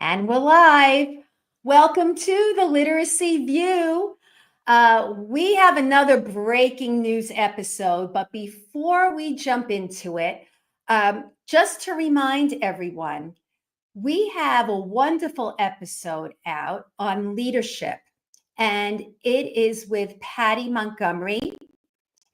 And we're live. Welcome to the Literacy View. We have another breaking news episode, but before we jump into it, just to remind everyone, we have a wonderful episode out on leadership, and it is with Patty Montgomery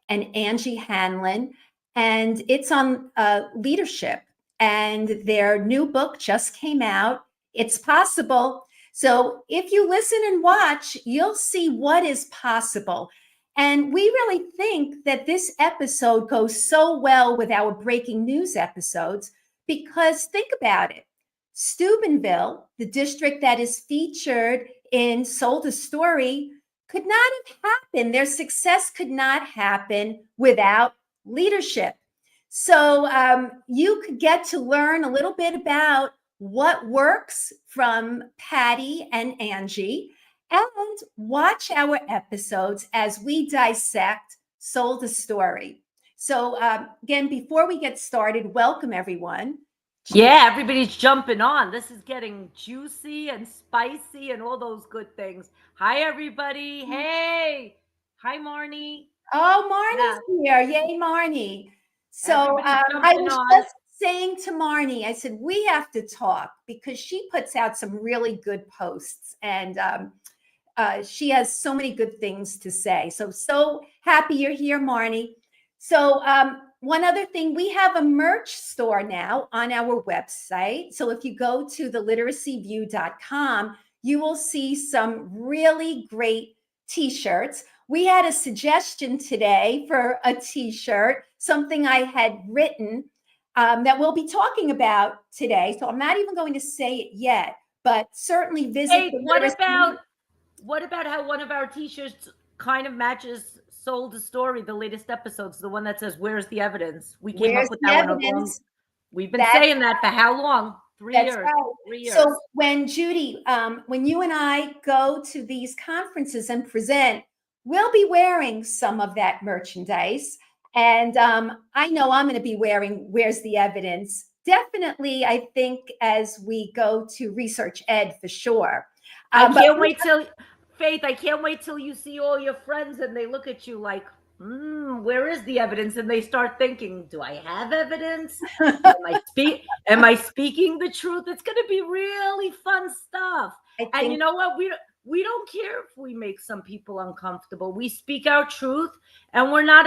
and Angie Hanlon, and it's on leadership. And their new book just came out. It's possible. So if you listen and watch, you'll see what is possible. And we really think that this episode goes so well with our breaking news episodes because think about it. Steubenville, the district that is featured in Sold a Story, could not have happened. Their success could not happen without leadership. So you could get to learn a little bit about what works from Patty and Angie and watch our episodes as we dissect Sold a Story. So again, before we get started, welcome everyone. Yeah, everybody's jumping on. This is getting juicy and spicy and all those good things. Hi, everybody. Hey. Hi, Marnie. Oh, Marnie's here. Yay, Marnie. So Everybody's I jumping was on. just saying to Marnie, I said, we have to talk because she puts out some really good posts and she has so many good things to say. So happy you're here, Marnie. So one other thing, we have a merch store now on our website. So if you go to theliteracyview.com, you will see some really great t-shirts. We had a suggestion today for a t-shirt, something I had written that we'll be talking about today. So I'm not even going to say it yet, but certainly visit. Hey, what about how one of our t-shirts kind of matches Sold a Story, the latest episodes, the one that says, "Where's the evidence?" We came up with that one. We've been saying that for how long? 3 years. Right. 3 years. So when Judy, when you and I go to these conferences and present, we'll be wearing some of that merchandise. And I know I'm going to be wearing Where's the Evidence? Definitely, I think as we go to Research Ed for sure. I can't wait till, Faith, I can't wait till you see all your friends and they look at you like, where is the evidence? And they start thinking, do I have evidence? Am I speaking the truth? It's going to be really fun stuff. And you know what? We don't care if we make some people uncomfortable. We speak our truth and we're not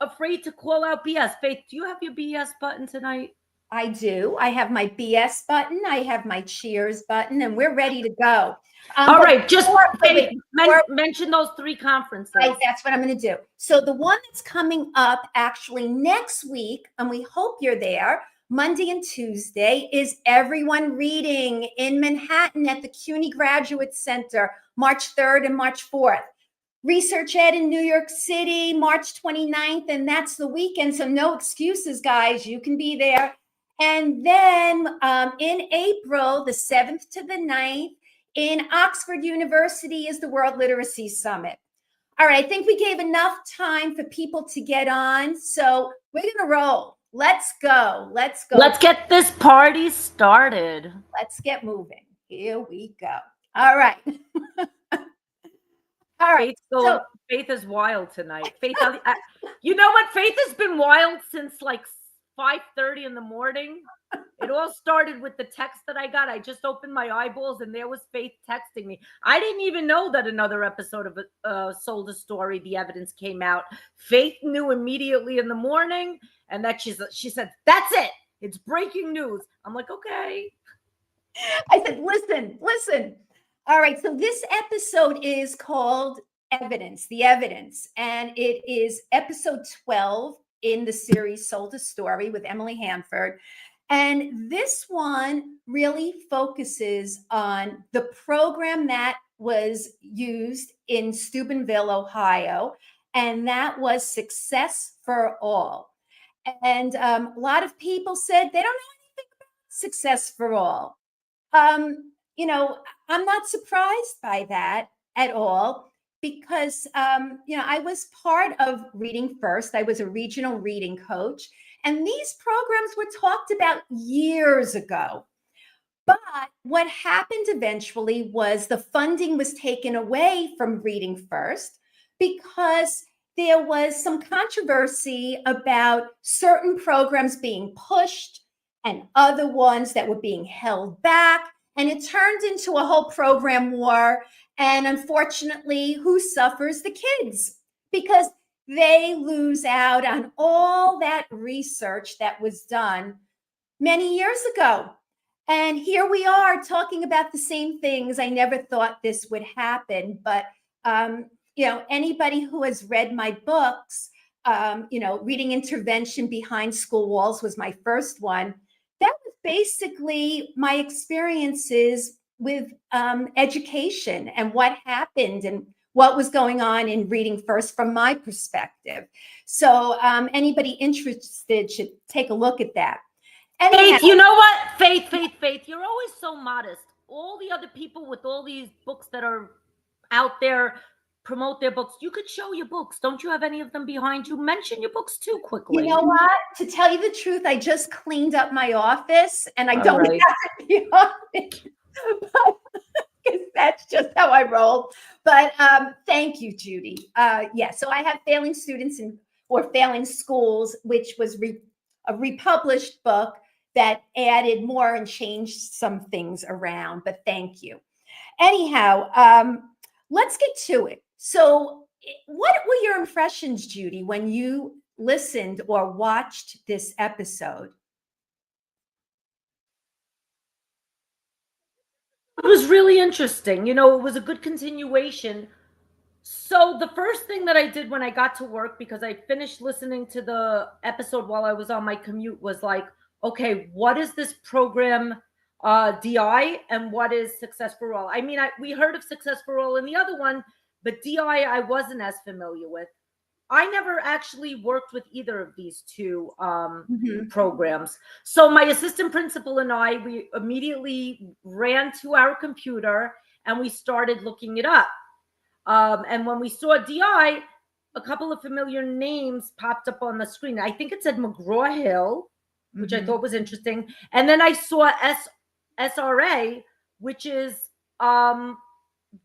afraid to call out BS. Faith, do you have your BS button tonight? I do. I have my BS button. I have my cheers button, and we're ready to go. All right. Just mention those 3 conferences. Right, that's what I'm going to do. So the one that's coming up actually next week, and we hope you're there, Monday and Tuesday, is Everyone Reading in Manhattan at the CUNY Graduate Center, March 3rd and March 4th. Research Ed in New York City, March 29th, and that's the weekend, so no excuses, guys. You can be there. And then in April, the 7th to the 9th, in Oxford University is the World Literacy Summit. All right, I think we gave enough time for people to get on, so we're going to roll. Let's go. Let's get this party started. Let's get moving. Here we go. All right. All right. Faith is wild tonight. Faith, you know what? Faith has been wild since like 5:30 in the morning. It all started with the text that I got. I just opened my eyeballs and there was Faith texting me. I didn't even know that another episode of Sold a Story, The Evidence, came out. Faith knew immediately in the morning, and that she said, "That's it. It's breaking news." I'm like, okay. I said, listen. All right. So this episode is called Evidence, The Evidence, and it is episode 12 in the series Sold a Story with Emily Hanford. And this one really focuses on the program that was used in Steubenville, Ohio, and that was Success for All. And a lot of people said they don't know anything about Success for All. You know, I'm not surprised by that at all because, you know, I was part of Reading First. I was a regional reading coach, and these programs were talked about years ago. But what happened eventually was the funding was taken away from Reading First because there was some controversy about certain programs being pushed and other ones that were being held back. And it turned into a whole program war. And unfortunately, who suffers? The kids, because they lose out on all that research that was done many years ago. And here we are talking about the same things. I never thought this would happen, but anybody who has read my books, Reading Intervention Behind School Walls was my first one. That was basically my experiences with education and what happened and what was going on in Reading First from my perspective. So anybody interested should take a look at that. Anyhow, Faith, you know what? Faith, you're always so modest. All the other people with all these books that are out there promote their books. You could show your books. Don't you have any of them behind you? Mention your books too quickly. You know what? To tell you the truth, I just cleaned up my office and I don't have it behind because that's just how I roll. But thank you, Judy. So I have Failing Students or Failing Schools, which was a republished book that added more and changed some things around, but thank you. Anyhow, let's get to it. So what were your impressions, Judy, when you listened or watched this episode? It was really interesting. It was a good continuation. So the first thing that I did when I got to work, because I finished listening to the episode while I was on my commute, was like, okay, what is this program DI and what is Success for All? I mean, we heard of Success for All in the other one, but DI I wasn't as familiar with. I never actually worked with either of these two programs. So my assistant principal and I, we immediately ran to our computer and we started looking it up. And when we saw DI, a couple of familiar names popped up on the screen. I think it said McGraw-Hill, which I thought was interesting. And then I saw SRA, which is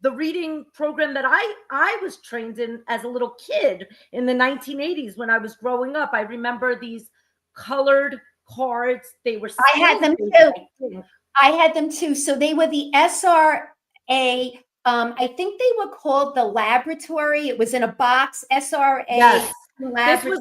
the reading program that I was trained in as a little kid in the 1980s when I was growing up. I remember these colored cards. They were I had them too. I had them too. So they were the SRA. I think they were called the laboratory. It was in a box. SRA. Yes. This was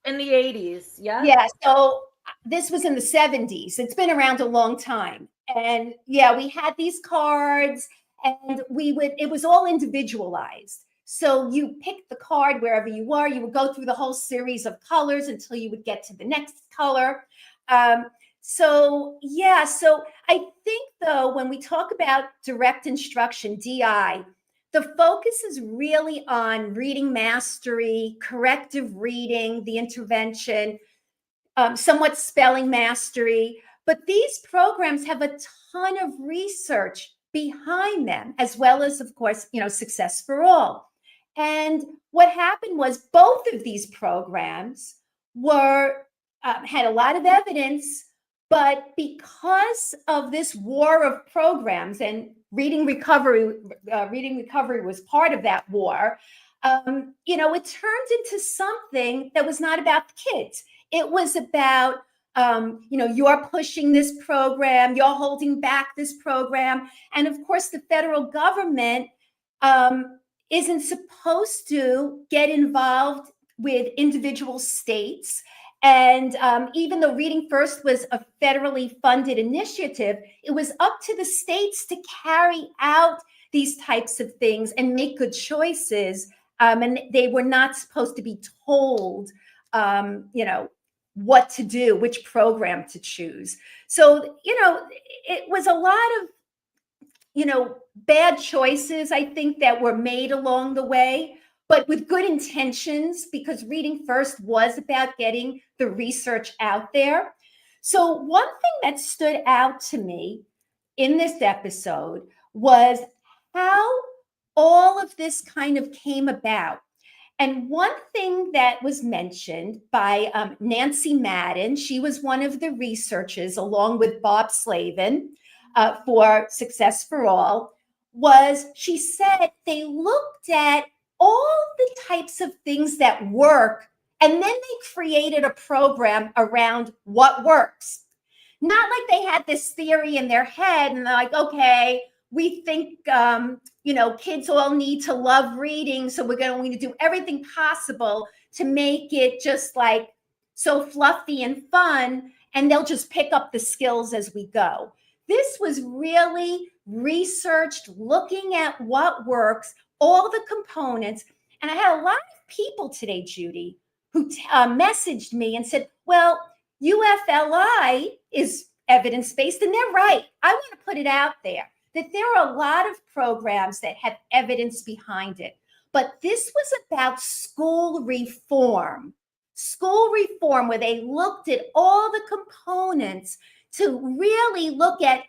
in the 80s. Yeah. Yeah. So this was in the 70s. It's been around a long time. And yeah, we had these cards and it was all individualized. So you picked the card wherever you were, you would go through the whole series of colors until you would get to the next color. So I think though, when we talk about direct instruction, DI, the focus is really on reading mastery, corrective reading, the intervention, somewhat spelling mastery. But these programs have a ton of research behind them, as well as, of course, Success for All. And what happened was both of these programs had a lot of evidence, but because of this war of programs, and reading recovery was part of that war, it turned into something that was not about the kids. It was about you're pushing this program, you're holding back this program. And of course, the federal government isn't supposed to get involved with individual states. And even though Reading First was a federally funded initiative, it was up to the states to carry out these types of things and make good choices. And they were not supposed to be told, what to do, which program to choose. So, it was a lot of, bad choices, I think, that were made along the way, but with good intentions, because Reading First was about getting the research out there. So one thing that stood out to me in this episode was how all of this kind of came about. And one thing that was mentioned by Nancy Madden, she was one of the researchers along with Bob Slavin. for Success for All was she said they looked at all the types of things that work, and then they created a program around what works. Not like they had this theory in their head and they're like, okay, we think, kids all need to love reading. So we're going to do everything possible to make it just like so fluffy and fun. And they'll just pick up the skills as we go. This was really researched, looking at what works, all the components. And I had a lot of people today, Judy, who messaged me and said, well, UFLI is evidence-based, and they're right. I want to put it out there that there are a lot of programs that have evidence behind it. But this was about school reform where they looked at all the components to really look at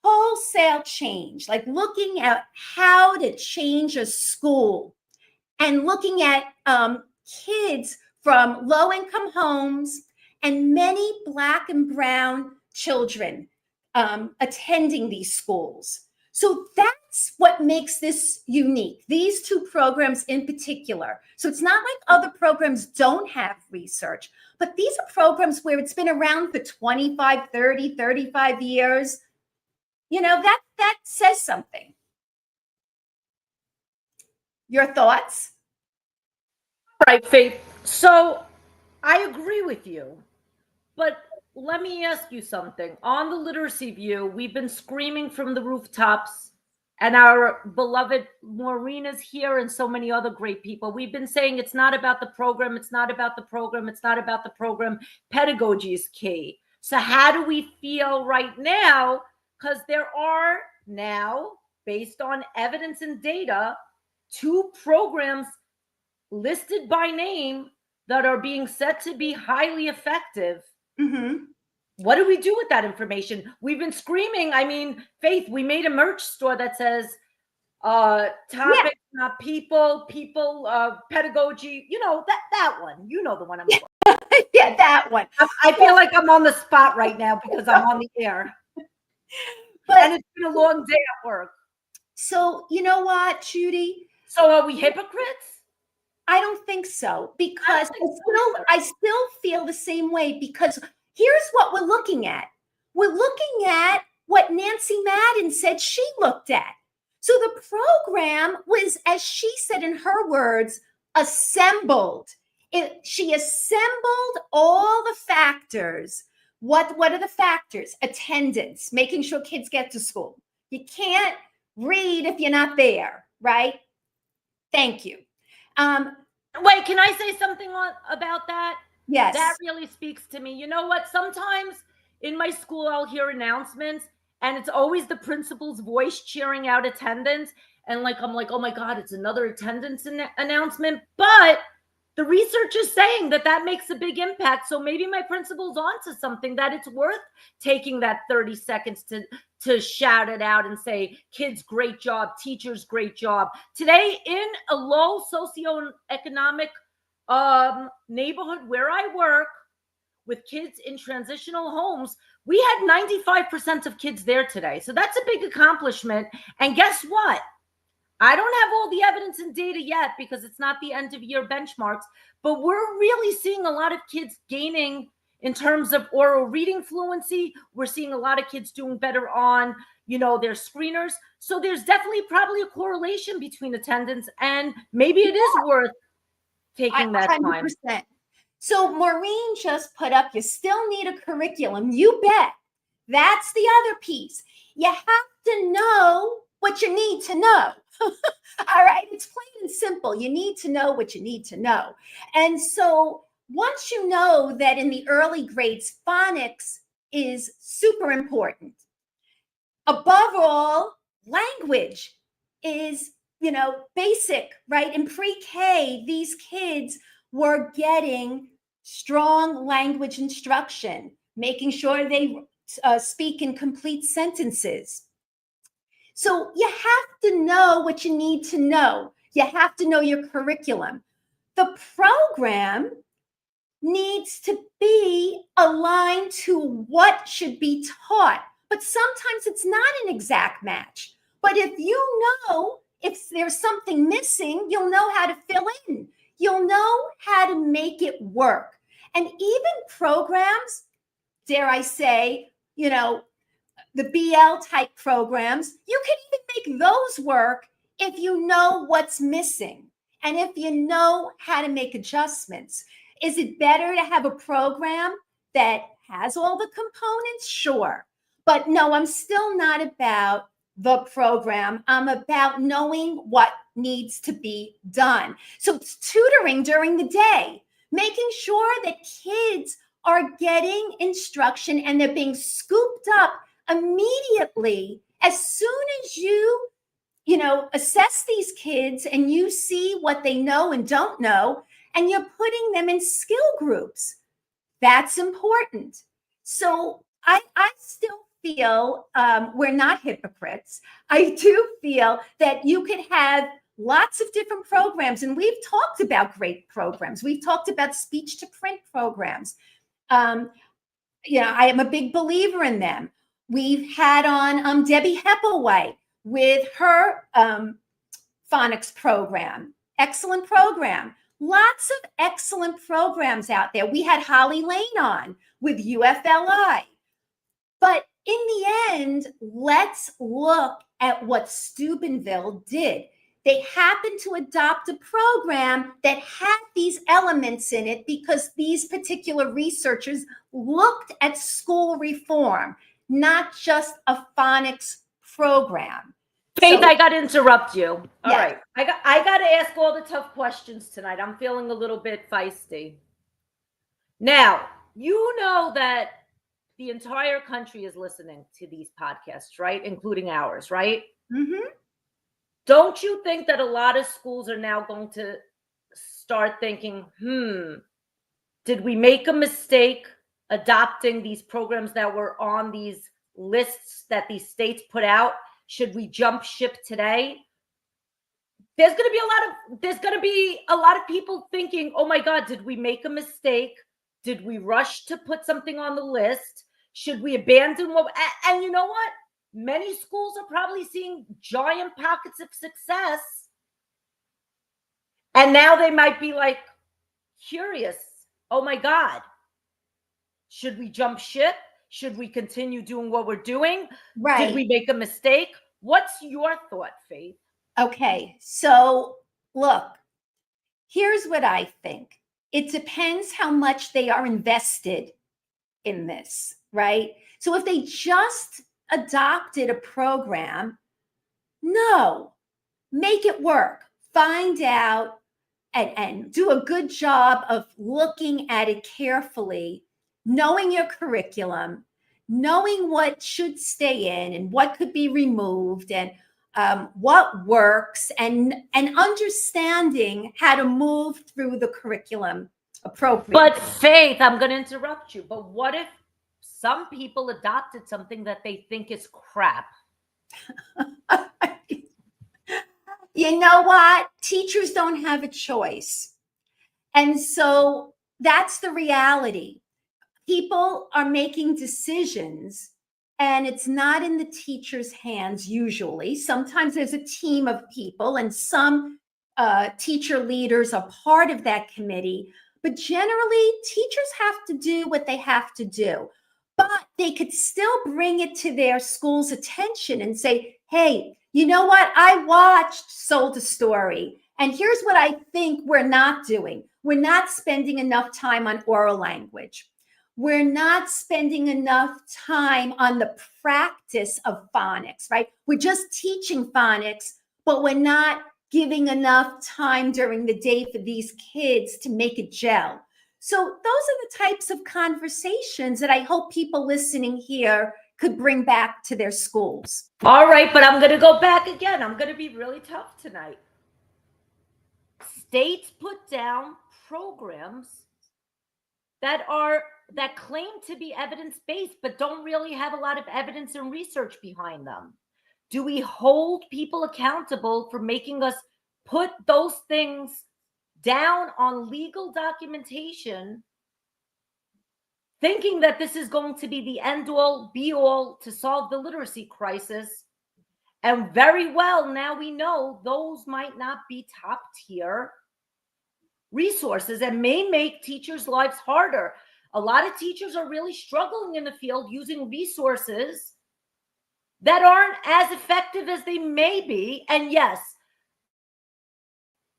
wholesale change, like looking at how to change a school and looking at kids from low-income homes and many Black and brown children attending these schools. So that's what makes this unique, these two programs in particular. So it's not like other programs don't have research, but these are programs where it's been around for 25, 30, 35 years. That says something. Your thoughts? Right, Faith. So I agree with you, but let me ask you something. On the Literacy View, we've been screaming from the rooftops, and our beloved Maureen is here and so many other great people. We've been saying it's not about the program. It's not about the program. It's not about the program. Pedagogy is key. So how do we feel right now? Because there are now, based on evidence and data, 2 programs listed by name that are being said to be highly effective. Mm-hmm. What do we do with that information? We've been screaming. I mean, Faith, we made a merch store that says topics, not people, pedagogy. That one. You know the one I'm talking. Yeah, that one. I feel like I'm on the spot right now because I'm on the air. And it's been a long day at work. So you know what, Judy? So are we hypocrites? I don't think so, because I still feel the same way, because here's what we're looking at. We're looking at what Nancy Madden said she looked at. So the program was, as she said in her words, assembled. She assembled all the factors. What are the factors? Attendance, making sure kids get to school. You can't read if you're not there, right? Thank you. Wait, can I say something about that? Yes. That really speaks to me. You know what? Sometimes in my school, I'll hear announcements, and it's always the principal's voice cheering out attendance. And I'm like, oh my God, it's another attendance announcement. But the research is saying that makes a big impact. So maybe my principal's onto something, that it's worth taking that 30 seconds to shout it out and say, kids, great job, teachers, great job. Today, in a low socioeconomic neighborhood where I work with kids in transitional homes, we had 95% of kids there today. So that's a big accomplishment. And guess what? I don't have all the evidence and data yet because it's not the end of year benchmarks, but we're really seeing a lot of kids gaining in terms of oral reading fluency. We're seeing a lot of kids doing better on, their screeners. So there's definitely probably a correlation between attendance, and maybe it is worth taking that 100%. Time. So Maureen just put up, you still need a curriculum. You bet. That's the other piece. You have to know what you need to know. All right. It's plain and simple. You need to know what you need to know. And so once you know that in the early grades, phonics is super important. Above all, language is, basic, right? In pre-K, these kids were getting strong language instruction, making sure they speak in complete sentences. So you have to know what you need to know. You have to know your curriculum. The program needs to be aligned to what should be taught but sometimes it's not an exact match. But if you know if there's something missing, you'll know how to fill in. You'll know how to make it work. And even programs, dare I say, the BL type programs, you can even make those work if you know what's missing and if you know how to make adjustments. Is it better to have a program that has all the components? Sure. But no, I'm still not about the program. I'm about knowing what needs to be done. So it's tutoring during the day, making sure that kids are getting instruction and they're being scooped up immediately as soon as you assess these kids and you see what they know and don't know, and you're putting them in skill groups. That's important. So I still feel we're not hypocrites. I do feel that you could have lots of different programs, and we've talked about great programs. We've talked about speech to print programs. I am a big believer in them. We've had on Debbie Heppelwhite with her phonics program. Excellent program. Lots of excellent programs out there. We had Holly Lane on with UFLI. But in the end, let's look at what Steubenville did. They happened to adopt a program that had these elements in it because these particular researchers looked at school reform, not just a phonics program. Faith, I got to interrupt you. All Yeah. right. I got to ask all the tough questions tonight. I'm feeling a little bit feisty. Now, you know that the entire country is listening to these podcasts, right? Including ours, right? Mm-hmm. Don't you think that a lot of schools are now going to start thinking, did we make a mistake adopting these programs that were on these lists that these states put out? Should we jump ship today? There's going to be a lot of people thinking, oh my God, did we make a mistake? Did we rush to put something on the list? Should we abandon what? And you know what? Many schools are probably seeing giant pockets of success. And now they might be like curious. Oh my God. Should we jump ship? Should we continue doing what we're doing? Right. Did we make a mistake? What's your thought, Faith? Okay. So look, here's what I think. It depends how much they are invested in this, right? So if they just adopted a program, no, make it work. Find out and do a good job of looking at it carefully, knowing your curriculum, knowing what should stay in and what could be removed, and what works, and understanding how to move through the curriculum appropriately. But Faith, I'm going to interrupt you. But what if some people adopted something that they think is crap? You know what? Teachers don't have a choice. And so that's the reality. People are making decisions, and it's not in the teacher's hands usually. Sometimes there's a team of people, and some teacher leaders are part of that committee. But generally, teachers have to do what they have to do. But they could still bring it to their school's attention and say, hey, you know what? I watched Sold a Story, and here's what I think we're not doing. We're not spending enough time on oral language. We're not spending enough time on the practice of phonics, right? We're just teaching phonics, but we're not giving enough time during the day for these kids to make it gel. So those are the types of conversations that I hope people listening here could bring back to their schools. All right, but I'm going to go back again. I'm going to be really tough tonight. States put down programs that claim to be evidence-based, but don't really have a lot of evidence and research behind them. Do we hold people accountable for making us put those things down on legal documentation thinking that this is going to be the end all be all to solve the literacy crisis. And very well, now we know those might not be top tier resources and may make teachers' lives harder. A lot of teachers are really struggling in the field using resources that aren't as effective as they may be. And yes,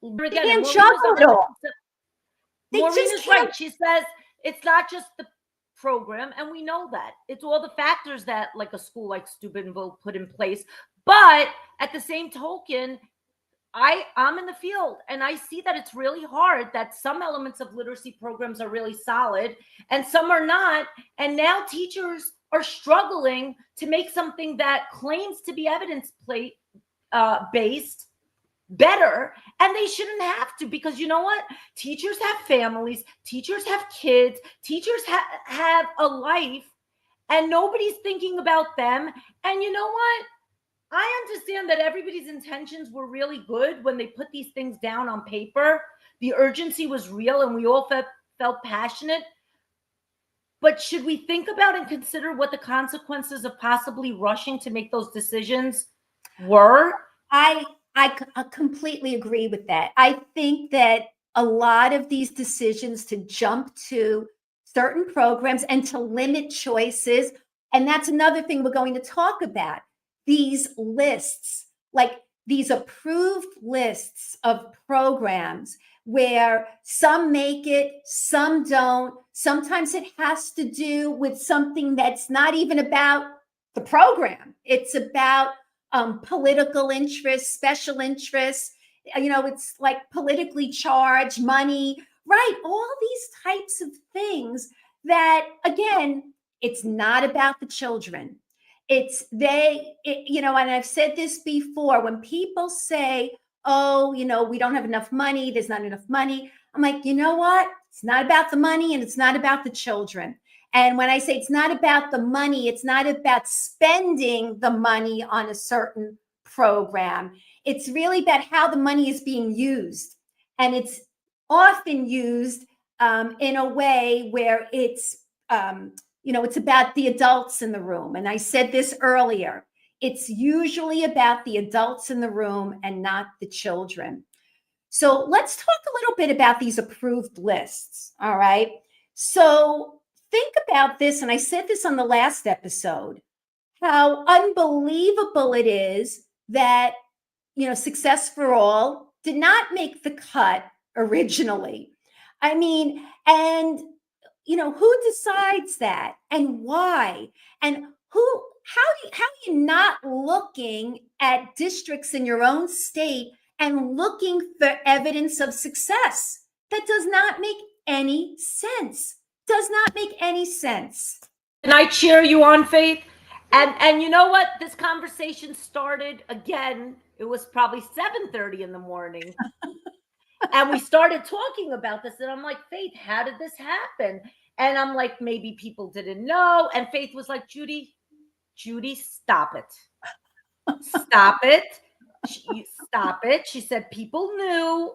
again, can't juggle it all. Maureen is right. She says it's not just the program, and we know that. It's all the factors that like a school like Steubenville put in place. But at the same token, I'm in the field and I see that it's really hard, that some elements of literacy programs are really solid and some are not. And now teachers are struggling to make something that claims to be evidence-based better, and they shouldn't have to, because you know what? Teachers have families, teachers have kids, teachers have a life, and nobody's thinking about them. And you know what? I understand that everybody's intentions were really good when they put these things down on paper. The urgency was real and we all felt passionate. But should we think about and consider what the consequences of possibly rushing to make those decisions were? I completely agree with that. I think that a lot of these decisions to jump to certain programs and to limit choices, and that's another thing we're going to talk about. These lists, like these approved lists of programs where some make it, some don't. Sometimes it has to do with something that's not even about the program. It's about political interests, special interests. It's like politically charged money, right? All these types of things that, again, it's not about the children. And I've said this before, when people say, oh, we don't have enough money, there's not enough money. I'm like, you know what? It's not about the money and it's not about the children. And when I say it's not about the money, it's not about spending the money on a certain program. It's really about how the money is being used. And it's often used in a way where it's about the adults in the room. And I said this earlier, it's usually about the adults in the room and not the children. So let's talk a little bit about these approved lists. All right. So think about this. And I said this on the last episode, how unbelievable it is that, Success for All did not make the cut originally. I mean, and who decides that and why? And how are you not looking at districts in your own state and looking for evidence of success? That does not make any sense. Does not make any sense. And I cheer you on, Faith. And you know what? This conversation started again. It was probably 7:30 in the morning. And we started talking about this. And I'm like, Faith, how did this happen? And I'm like, maybe people didn't know. And Faith was like, Judy, stop it. Stop it. Stop it. She said, people knew.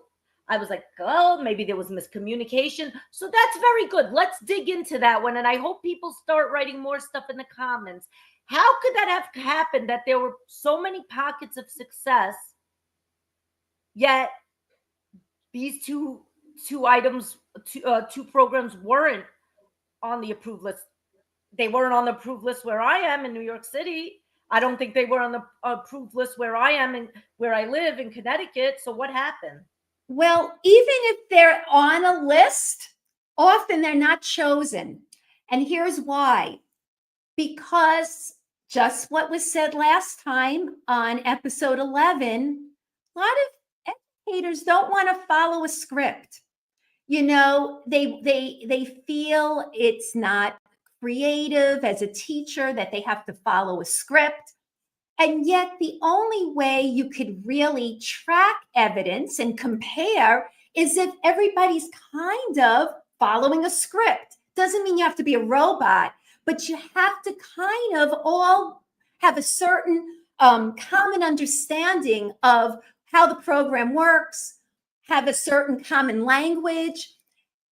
I was like, oh, maybe there was miscommunication. So that's very good. Let's dig into that one. And I hope people start writing more stuff in the comments. How could that have happened, that there were so many pockets of success, yet these two programs weren't on the approved list? They weren't on the approved list where I am in New York City. I don't think they were on the approved list where I am and where I live in Connecticut. So what happened? Well, even if they're on a list, often they're not chosen. And here's why. Because just what was said last time on episode 11, a lot of educators don't want to follow a script. They feel it's not creative as a teacher, that they have to follow a script. And yet the only way you could really track evidence and compare is if everybody's kind of following a script. Doesn't mean you have to be a robot, but you have to kind of all have a certain common understanding of how the program works, have a certain common language.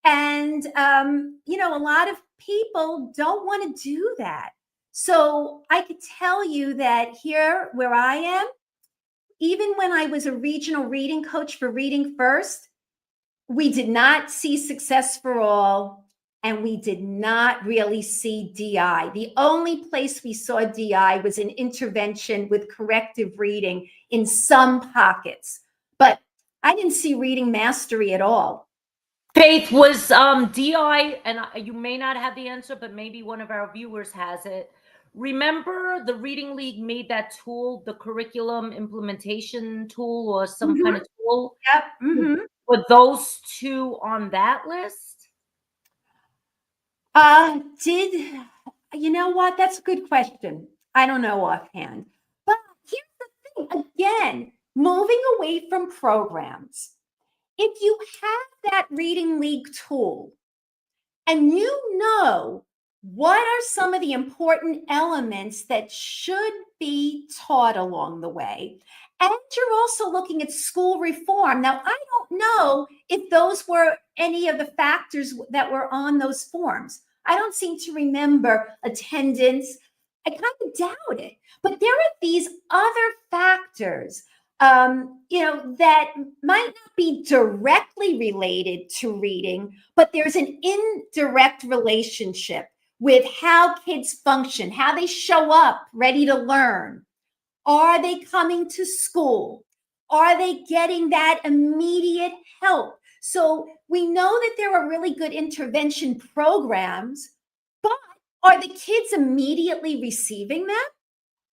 And, a lot of people don't want to do that. So I could tell you that here where I am, even when I was a regional reading coach for Reading First, we did not see Success for All, and we did not really see DI. The only place we saw DI was an intervention with corrective reading in some pockets, but I didn't see reading mastery at all. Faith, was DI, and you may not have the answer, but maybe one of our viewers has it. Remember the Reading League made that tool, the curriculum implementation tool or some kind of tool? Yep. Mm-hmm. Were those two on that list? You know what? That's a good question. I don't know offhand. But here's the thing, again, moving away from programs. If you have that Reading League tool and you know what are some of the important elements that should be taught along the way, and you're also looking at school reform. Now, I don't know if those were any of the factors that were on those forms. I don't seem to remember attendance. I kind of doubt it. But there are these other factors, that might not be directly related to reading, but there's an indirect relationship with how kids function, how they show up ready to learn. Are they coming to school? Are they getting that immediate help? So we know that there are really good intervention programs, but are the kids immediately receiving them?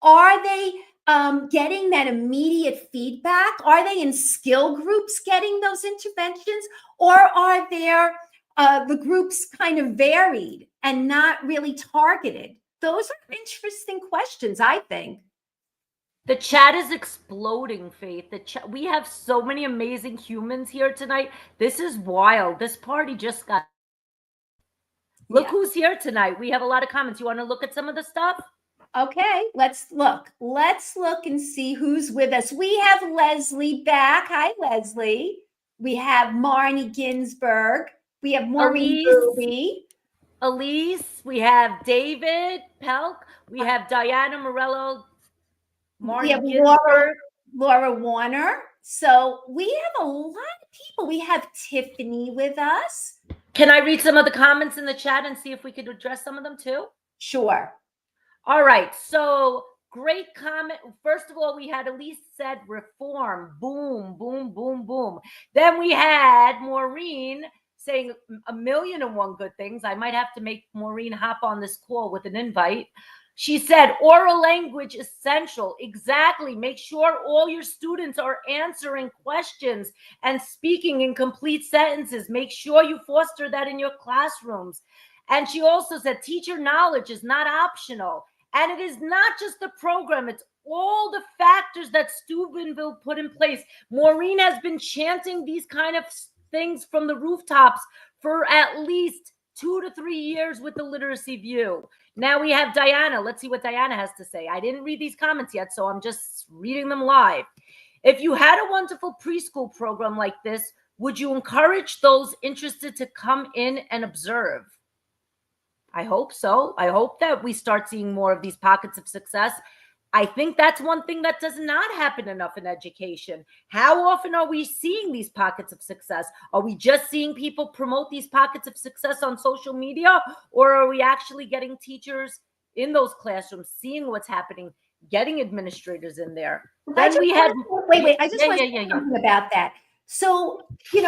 Are they getting that immediate feedback? Are they in skill groups getting those interventions? Or are the groups kind of varied and not really targeted? Those are interesting questions, I think. The chat is exploding, Faith. We have so many amazing humans here tonight. This is wild. This party just got. Look who's here tonight. We have a lot of comments. You want to look at some of the stuff? Okay, let's look. Let's look and see who's with us. We have Leslie back. Hi, Leslie. We have Marnie Ginsburg. We have Maureen Booby. Elise. We have David Pelk. We have Diana Morello. We have Laura Warner. So we have a lot of people. We have Tiffany with us. Can I read some of the comments in the chat and see if we could address some of them too? Sure. All right. So great comment. First of all, we had Elise said reform. Boom, boom, boom, boom. Then we had Maureen saying 1,000,001 good things. I might have to make Maureen hop on this call with an invite. She said, oral language essential. Exactly. Make sure all your students are answering questions and speaking in complete sentences. Make sure you foster that in your classrooms. And she also said, teacher knowledge is not optional. And it is not just the program. It's all the factors that Steubenville put in place. Maureen has been chanting these kind of things from the rooftops for at least 2 to 3 years with the Literacy View. Now we have Diana. Let's see what Diana has to say. I didn't read these comments yet, so I'm just reading them live. If you had a wonderful preschool program like this, would you encourage those interested to come in and observe? I hope so. I hope that we start seeing more of these pockets of success. I think that's one thing that does not happen enough in education. How often are we seeing these pockets of success? Are we just seeing people promote these pockets of success on social media? Or are we actually getting teachers in those classrooms, seeing what's happening, getting administrators in there? Then we had wait. I just want to say something about that. So, we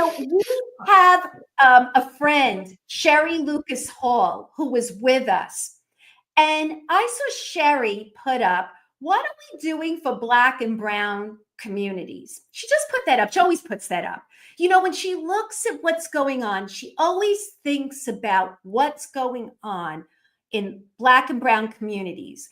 have a friend, Sherry Lucas Hall, who was with us. And I saw Sherry put up, what are we doing for Black and Brown communities? She just put that up. She always puts that up. When she looks at what's going on, she always thinks about what's going on in Black and Brown communities.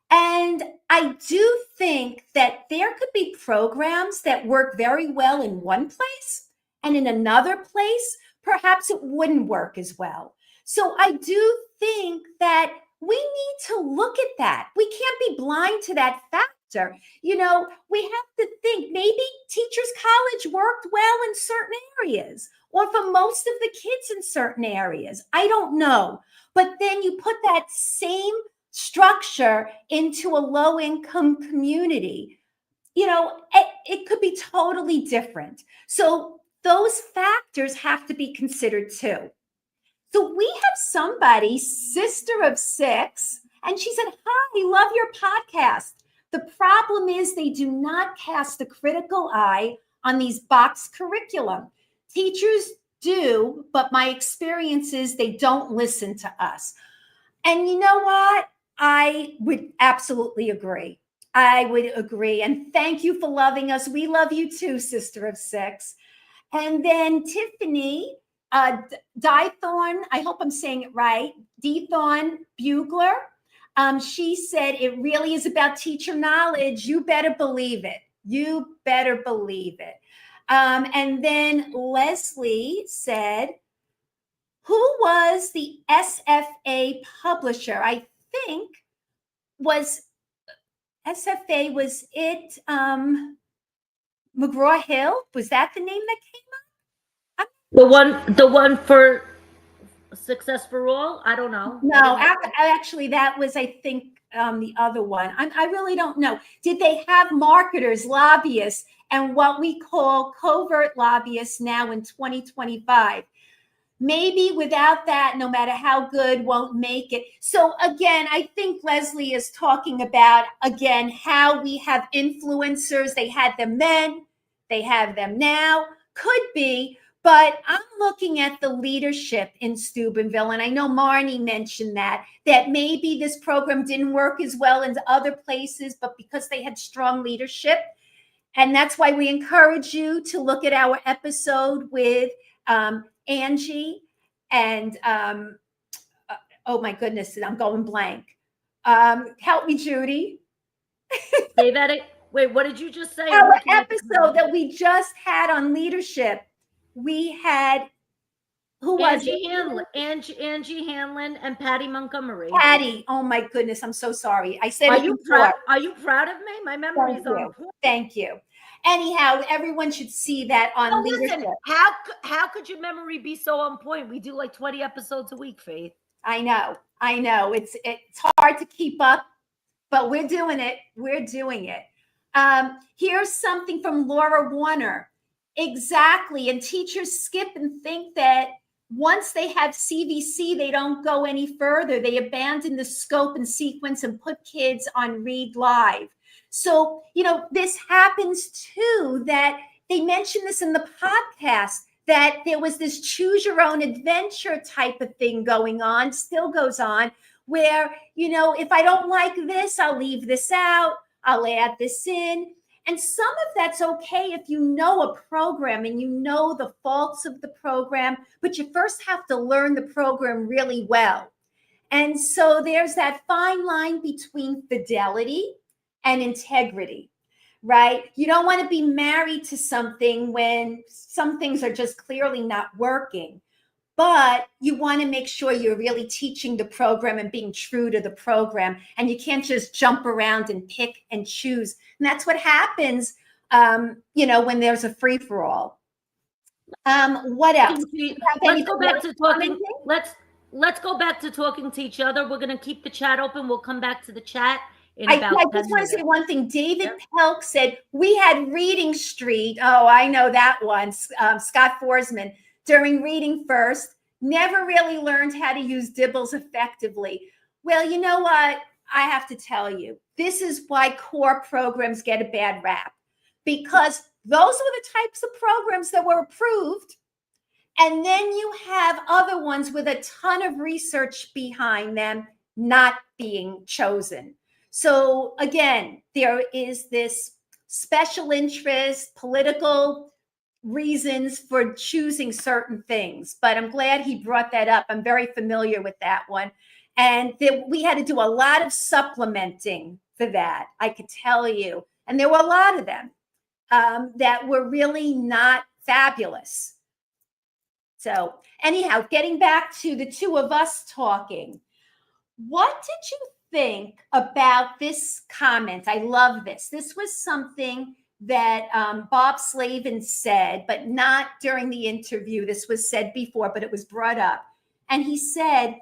And I do think that there could be programs that work very well in one place, and in another place, perhaps it wouldn't work as well. So I do think that we need to look at that. We can't be blind to that factor. We have to think maybe Teachers College worked well in certain areas, or for most of the kids in certain areas. I don't know. But then you put that same structure into a low income community, it could be totally different. So those factors have to be considered too. So we have somebody, sister of six, and she said, "Hi, love your podcast. The problem is they do not cast a critical eye on these box curriculum. Teachers do, but my experience is they don't listen to us." And you know what? I would absolutely agree. I would agree. And thank you for loving us. We love you too, sister of six. And then Tiffany, Dythorn, I hope I'm saying it right, Dythorn Bugler. She said, "It really is about teacher knowledge. You better believe it. You better believe it." And then Leslie said, "Who was the SFA publisher?" I think was SFA, was it McGraw-Hill? Was that the name that came up? The one for Success for All? I don't know. No, actually, that was, I think, the other one. I really don't know. Did they have marketers, lobbyists, and what we call covert lobbyists now in 2025? Maybe without that, no matter how good, won't make it. So again, I think Leslie is talking about, again, how we have influencers. They had them then, they have them now, could be, but I'm looking at the leadership in Steubenville. And I know Marnie mentioned that maybe this program didn't work as well in other places, but because they had strong leadership. And that's why we encourage you to look at our episode with Angie and oh my goodness, I'm going blank. Help me, Judy. Say that. Wait, what did you just say? Our episode that we just had on leadership, we had, who was Angie Hanlon and Patty Montgomery. Patty. Oh my goodness, I'm so sorry. I said, are you proud of me? My memory is on point. Thank you. Anyhow, everyone should see that on leadership. Listen, how could your memory be so on point? We do like 20 episodes a week, Faith. I know. It's hard to keep up, but we're doing it. We're doing it. Here's something from Laura Warner. Exactly. And teachers skip and think that once they have CVC, they don't go any further. They abandon the scope and sequence and put kids on Read Live. So, this happens too, that they mentioned this in the podcast, that there was this choose your own adventure type of thing going on, still goes on, where, if I don't like this, I'll leave this out, I'll add this in. And some of that's okay if you know a program and you know the faults of the program, but you first have to learn the program really well. And so there's that fine line between fidelity and integrity, right? You don't want to be married to something when some things are just clearly not working, but you want to make sure you're really teaching the program and being true to the program. And you can't just jump around and pick and choose. And that's what happens, when there's a free-for-all. What else? Let's go back to talking. Let's go back to talking to each other. We're going to keep the chat open. We'll come back to the chat. I just want to say one thing. David Pelk said, we had Reading Street. Oh, I know that one. Scott Forsman, during Reading First, never really learned how to use dibbles effectively. Well, you know what? I have to tell you, this is why core programs get a bad rap, because those were the types of programs that were approved. And then you have other ones with a ton of research behind them not being chosen. So again, there is this special interest, political reasons for choosing certain things, but I'm glad he brought that up. I'm very familiar with that one. And we had to do a lot of supplementing for that, I could tell you. And there were a lot of them that were really not fabulous. So anyhow, getting back to the two of us talking, what did you think about this comment? I love this. This was something that Bob Slavin said, but not during the interview. This was said before, but it was brought up. And he said,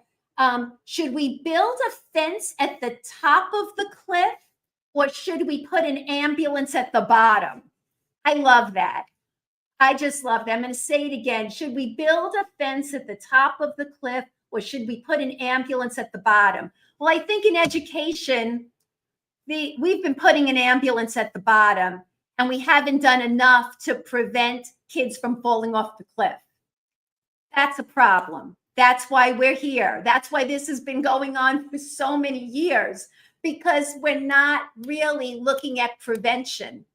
should we build a fence at the top of the cliff, or should we put an ambulance at the bottom? I love that. I just love that. I'm going to say it again. Should we build a fence at the top of the cliff, or should we put an ambulance at the bottom? Well, I think in education, we've been putting an ambulance at the bottom, and we haven't done enough to prevent kids from falling off the cliff. That's a problem. That's why we're here. That's why this has been going on for so many years, because we're not really looking at prevention.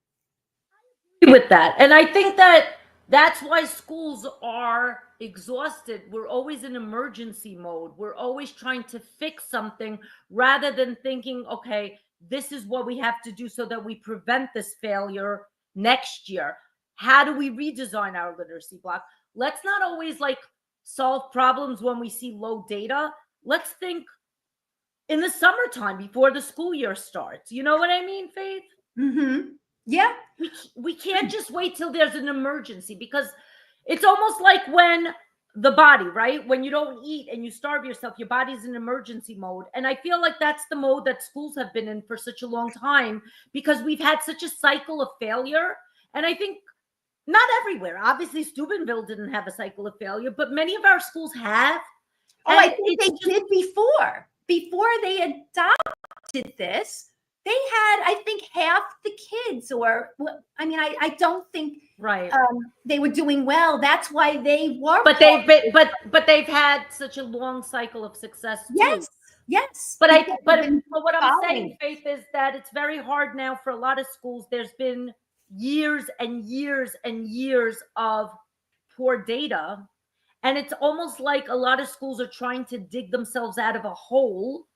With that. And I think that that's why schools are exhausted. We're always in emergency mode. We're always trying to fix something rather than thinking, okay, this is what we have to do so that we prevent this failure next year. How do we redesign our literacy block? Let's not always like solve problems when we see low data. Let's think in the summertime before the school year starts. You know what I mean, Faith? Mm-hmm. Yeah. We can't just wait till there's an emergency, because it's almost like when the body, right? When you don't eat and you starve yourself, your body's in emergency mode. And I feel like that's the mode that schools have been in for such a long time, because we've had such a cycle of failure. And I think not everywhere. Obviously, Steubenville didn't have a cycle of failure, but many of our schools have. Oh, I think they did before. Before they adopted this, they had, I think, half the kids, or I mean, I don't think right. They were doing well. That's why they were. But they've had such a long cycle of success too. Yes. But what I'm saying, Faith, is that it's very hard now for a lot of schools. There's been years and years and years of poor data, and it's almost like a lot of schools are trying to dig themselves out of a hole.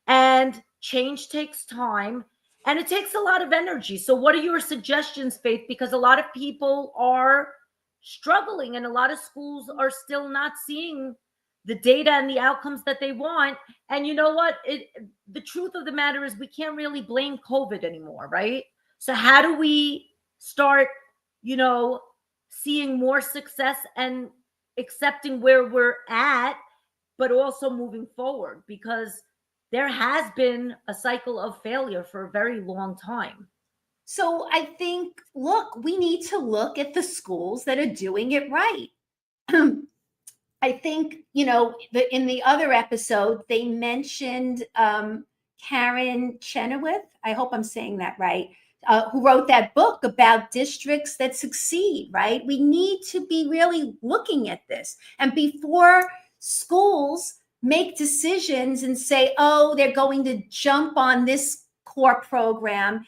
And change takes time, and it takes a lot of energy. So what are your suggestions, Faith? Because a lot of people are struggling, and a lot of schools are still not seeing the data and the outcomes that they want. And you know what? The truth of the matter is we can't really blame COVID anymore, right? So how do we start, seeing more success and accepting where we're at, but also moving forward? Because there has been a cycle of failure for a very long time. So I think, look, we need to look at the schools that are doing it right. I think, in the other episode, they mentioned Karen Chenoweth. I hope I'm saying that right. Who wrote that book about districts that succeed, right? We need to be really looking at this. And before schools make decisions and say, oh, they're going to jump on this core program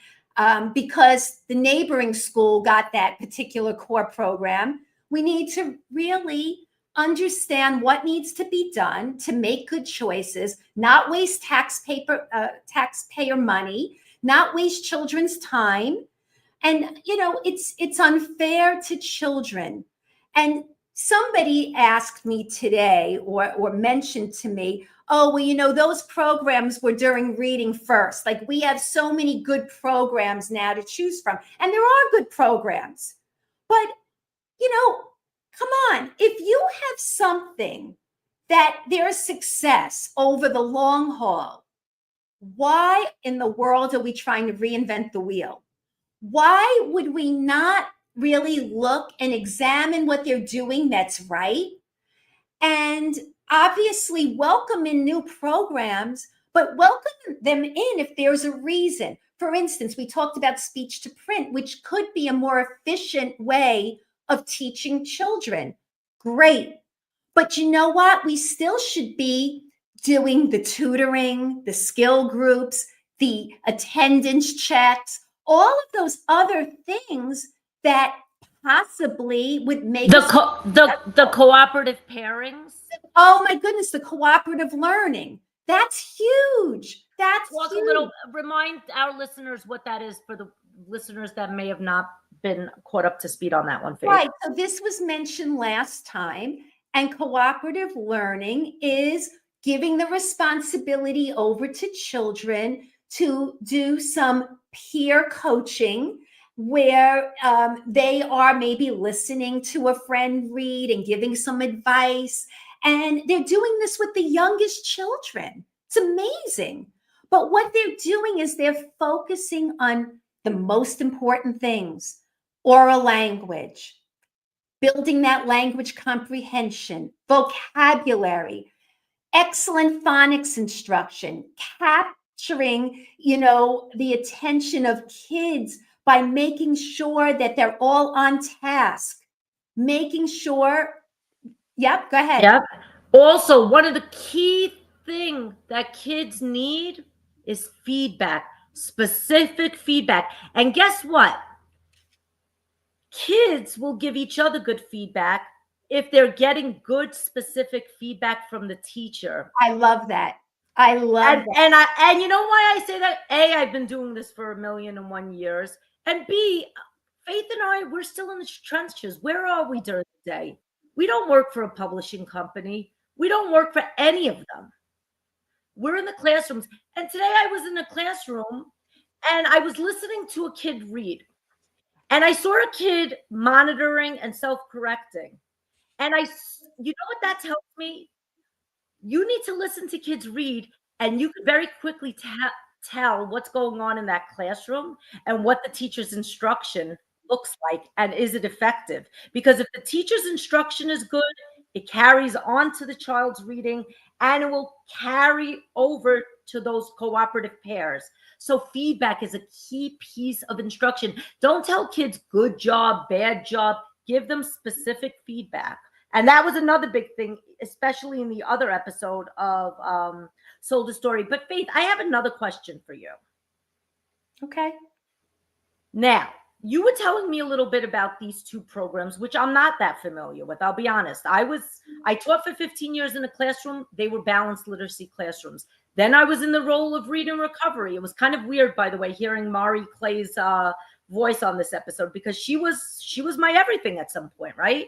because the neighboring school got that particular core program, we need to really understand what needs to be done to make good choices, not waste taxpayer money, not waste children's time. And, it's unfair to children. And somebody asked me today or mentioned to me, oh, well, those programs were during reading first. Like, we have so many good programs now to choose from. And there are good programs. But, come on, if you have something that there's success over the long haul, why in the world are we trying to reinvent the wheel? Why would we not really look and examine what they're doing that's right? And obviously welcome in new programs, but welcome them in if there's a reason. For instance, we talked about speech to print, which could be a more efficient way of teaching children. Great. But you know what? We still should be doing the tutoring, the skill groups, the attendance checks, all of those other things that possibly would make the cooperative pairings. Oh my goodness, the cooperative learning. That's huge. That's huge. Remind our listeners what that is for the listeners that may have not been caught up to speed on that one, Faith. Right. So this was mentioned last time, and cooperative learning is giving the responsibility over to children to do some peer coaching where they are maybe listening to a friend read and giving some advice. And they're doing this with the youngest children. It's amazing. But what they're doing is they're focusing on the most important things: oral language, building that language comprehension, vocabulary, excellent phonics instruction, capturing, the attention of kids by making sure that they're all on task, making sure. Yep, go ahead. Yep. Also, one of the key things that kids need is feedback, specific feedback. And guess what? Kids will give each other good feedback if they're getting good, specific feedback from the teacher. I love that. I love that. And you know why I say that? A, I've been doing this for 1,000,001 years. And B, Faith and I, we're still in the trenches. Where are we during the day? We don't work for a publishing company. We don't work for any of them. We're in the classrooms. And today I was in a classroom and I was listening to a kid read. And I saw a kid monitoring and self-correcting. And you know what that tells me? You need to listen to kids read, and you can very quickly tell what's going on in that classroom and what the teacher's instruction looks like, and is it effective? Because if the teacher's instruction is good, it carries on to the child's reading, and it will carry over to those cooperative pairs. So feedback is a key piece of instruction. Don't tell kids good job, bad job. Give them specific feedback. And that was another big thing, especially in the other episode of Sold a Story. But Faith, I have another question for you. Okay. Now, you were telling me a little bit about these two programs, which I'm not that familiar with. I'll be honest. I taught for 15 years in a classroom. They were balanced literacy classrooms. Then I was in the role of read and recovery. It was kind of weird, by the way, hearing Mari Clay's voice on this episode, because she was my everything at some point, right?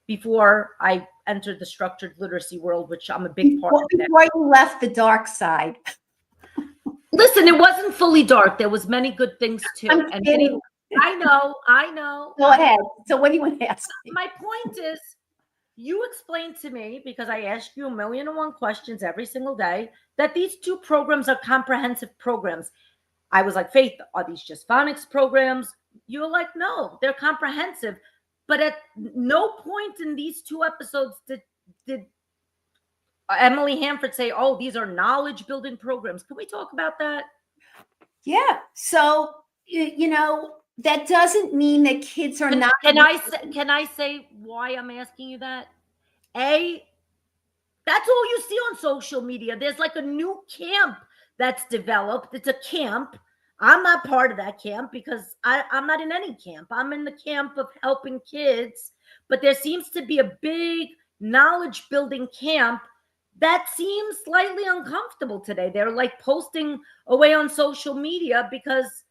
Before I entered the structured literacy world, which I'm a big part of. Before you left the dark side. Listen, it wasn't fully dark. There was many good things too. I'm kidding. I know. Go ahead. So what do you want to ask me? My point is, you explained to me, because I ask you 1,000,001 questions every single day, that these two programs are comprehensive programs. I was like, Faith, are these just phonics programs? You were like, no, they're comprehensive. But at no point in these two episodes did Emily Hanford say, oh, these are knowledge building programs. Can we talk about that? Yeah. So, that doesn't mean that kids are not. Can I say why I'm asking you that? A, that's all you see on social media. There's like a new camp that's developed. It's a camp. I'm not part of that camp because I'm not in any camp. I'm in the camp of helping kids. But there seems to be a big knowledge building camp that seems slightly uncomfortable today. They're like posting away on social media because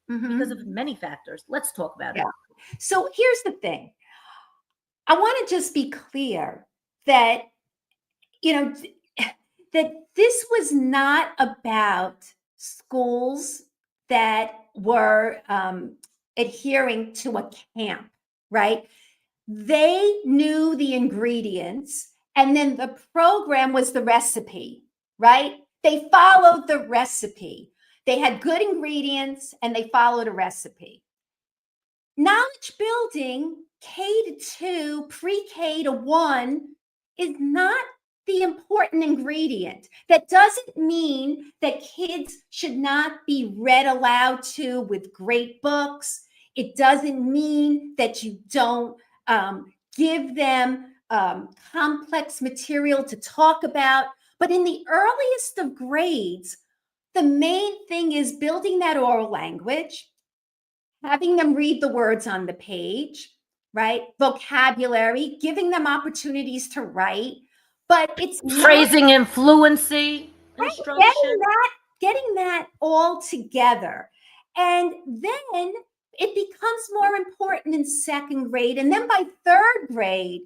of many factors. Let's talk about it. So here's the thing. I want to just be clear that, that this was not about schools that were adhering to a camp, right? They knew the ingredients, and then the program was the recipe, right? They followed the recipe. They had good ingredients and they followed a recipe. Knowledge building, K-2, pre-K to 1, is not the important ingredient. That doesn't mean that kids should not be read aloud to with great books. It doesn't mean that you don't give them complex material to talk about. But in the earliest of grades, the main thing is building that oral language, having them read the words on the page, right? Vocabulary, giving them opportunities to write. But it's phrasing and fluency, instruction. Getting that all together. And then it becomes more important in second grade. And then by third grade,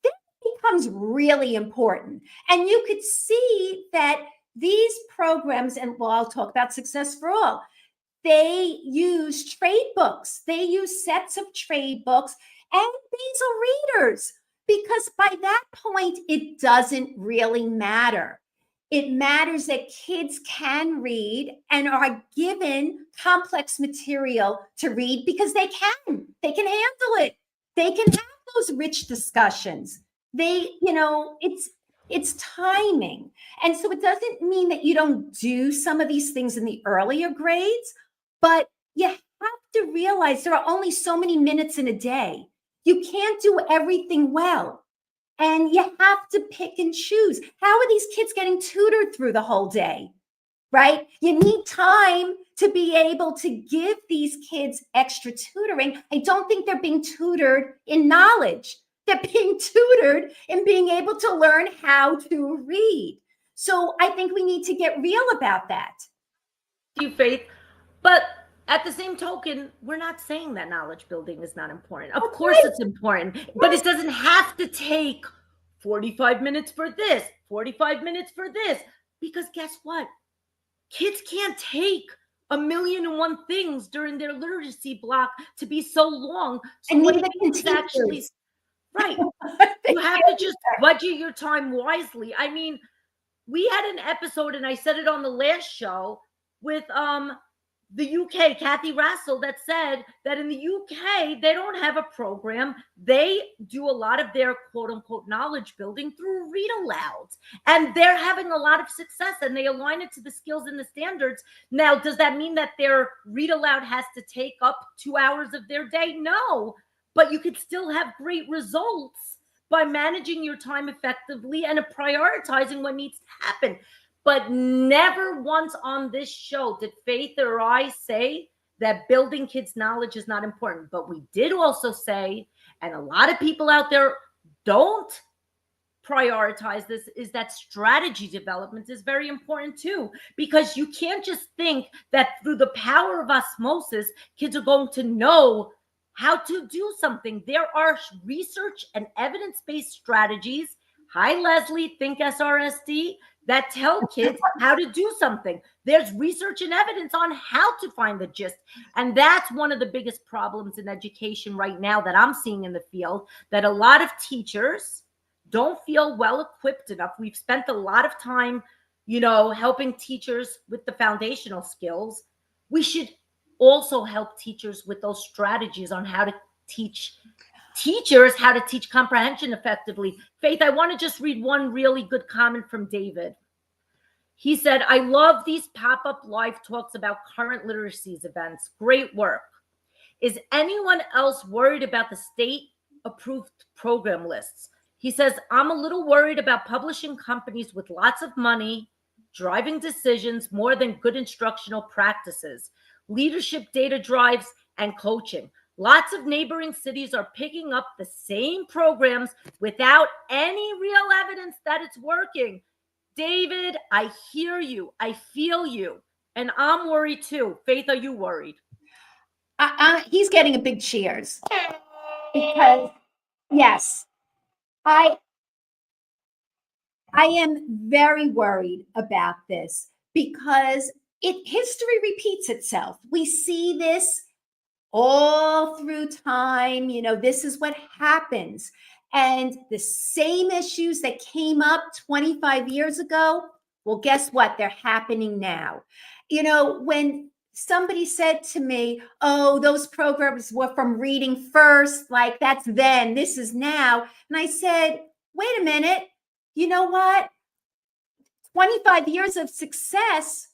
then it becomes really important. And you could see that these programs, and I'll talk about Success for All, they use trade books. They use sets of trade books and basal readers, because by that point, it doesn't really matter. It matters that kids can read and are given complex material to read because they can. They can handle it. They can have those rich discussions. It's timing. And so it doesn't mean that you don't do some of these things in the earlier grades, but you have to realize there are only so many minutes in a day. You can't do everything well. And you have to pick and choose. How are these kids getting tutored through the whole day? Right? You need time to be able to give these kids extra tutoring. I don't think they're being tutored in knowledge. They're being tutored in being able to learn how to read. So I think we need to get real about that. You, Faith. But at the same token, we're not saying that knowledge building is not important. Of course it's important, but it doesn't have to take 45 minutes for this, 45 minutes for this, because guess what? Kids can't take 1,000,001 things during their literacy block to be so long. So And what neither can is actually teachers. right. You have to just budget your time wisely. I mean, we had an episode, and I said it on the last show, with the UK, Kathy Rassel, that said that in the UK, they don't have a program. They do a lot of their quote unquote knowledge building through read alouds. And they're having a lot of success, and they align it to the skills and the standards. Now, does that mean that their read aloud has to take up 2 hours of their day? No, but you could still have great results by managing your time effectively and prioritizing what needs to happen. But never once on this show did Faith or I say that building kids' knowledge is not important. But we did also say, and a lot of people out there don't prioritize this, is that strategy development is very important too. Because you can't just think that through the power of osmosis, kids are going to know how to do something. There are research and evidence-based strategies. Hi, Leslie, think SRSD, that tell kids how to do something. There's research and evidence on how to find the gist. And that's one of the biggest problems in education right now that I'm seeing in the field, that a lot of teachers don't feel well equipped enough. We've spent a lot of time, helping teachers with the foundational skills. We should also help teachers with those strategies on how to teach teachers how to teach comprehension effectively. Faith, I want to just read one really good comment from David. He said, I love these pop-up live talks about current literacies events. Great work. Is anyone else worried about the state-approved program lists? He says, I'm a little worried about publishing companies with lots of money driving decisions more than good instructional practices, leadership data drives, and coaching. Lots of neighboring cities are picking up the same programs without any real evidence that it's working. David, I hear you. I feel you. And I'm worried too. Faith, are you worried? He's getting a big cheers. Because, yes, I am very worried about this, because history repeats itself. We see this all through time. This is what happens. And the same issues that came up 25 years ago, well, guess what? They're happening now. When somebody said to me, oh, those programs were from reading first, like that's then, this is now. And I said, wait a minute, you know what? 25 years of success,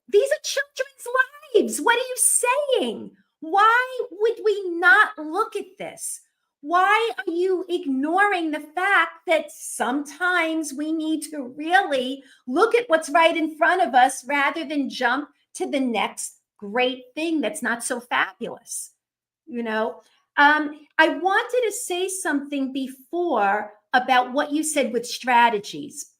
these are children's lives. What are you saying? Why would we not look at this? Why are you ignoring the fact that sometimes we need to really look at what's right in front of us rather than jump to the next great thing that's not so fabulous? I wanted to say something before about what you said with strategies.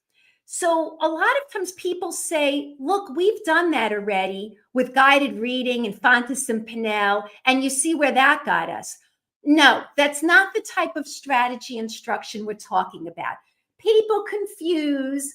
So a lot of times people say, look, we've done that already with guided reading and Fontes and Pinnell, and you see where that got us. No, that's not the type of strategy instruction we're talking about. People confuse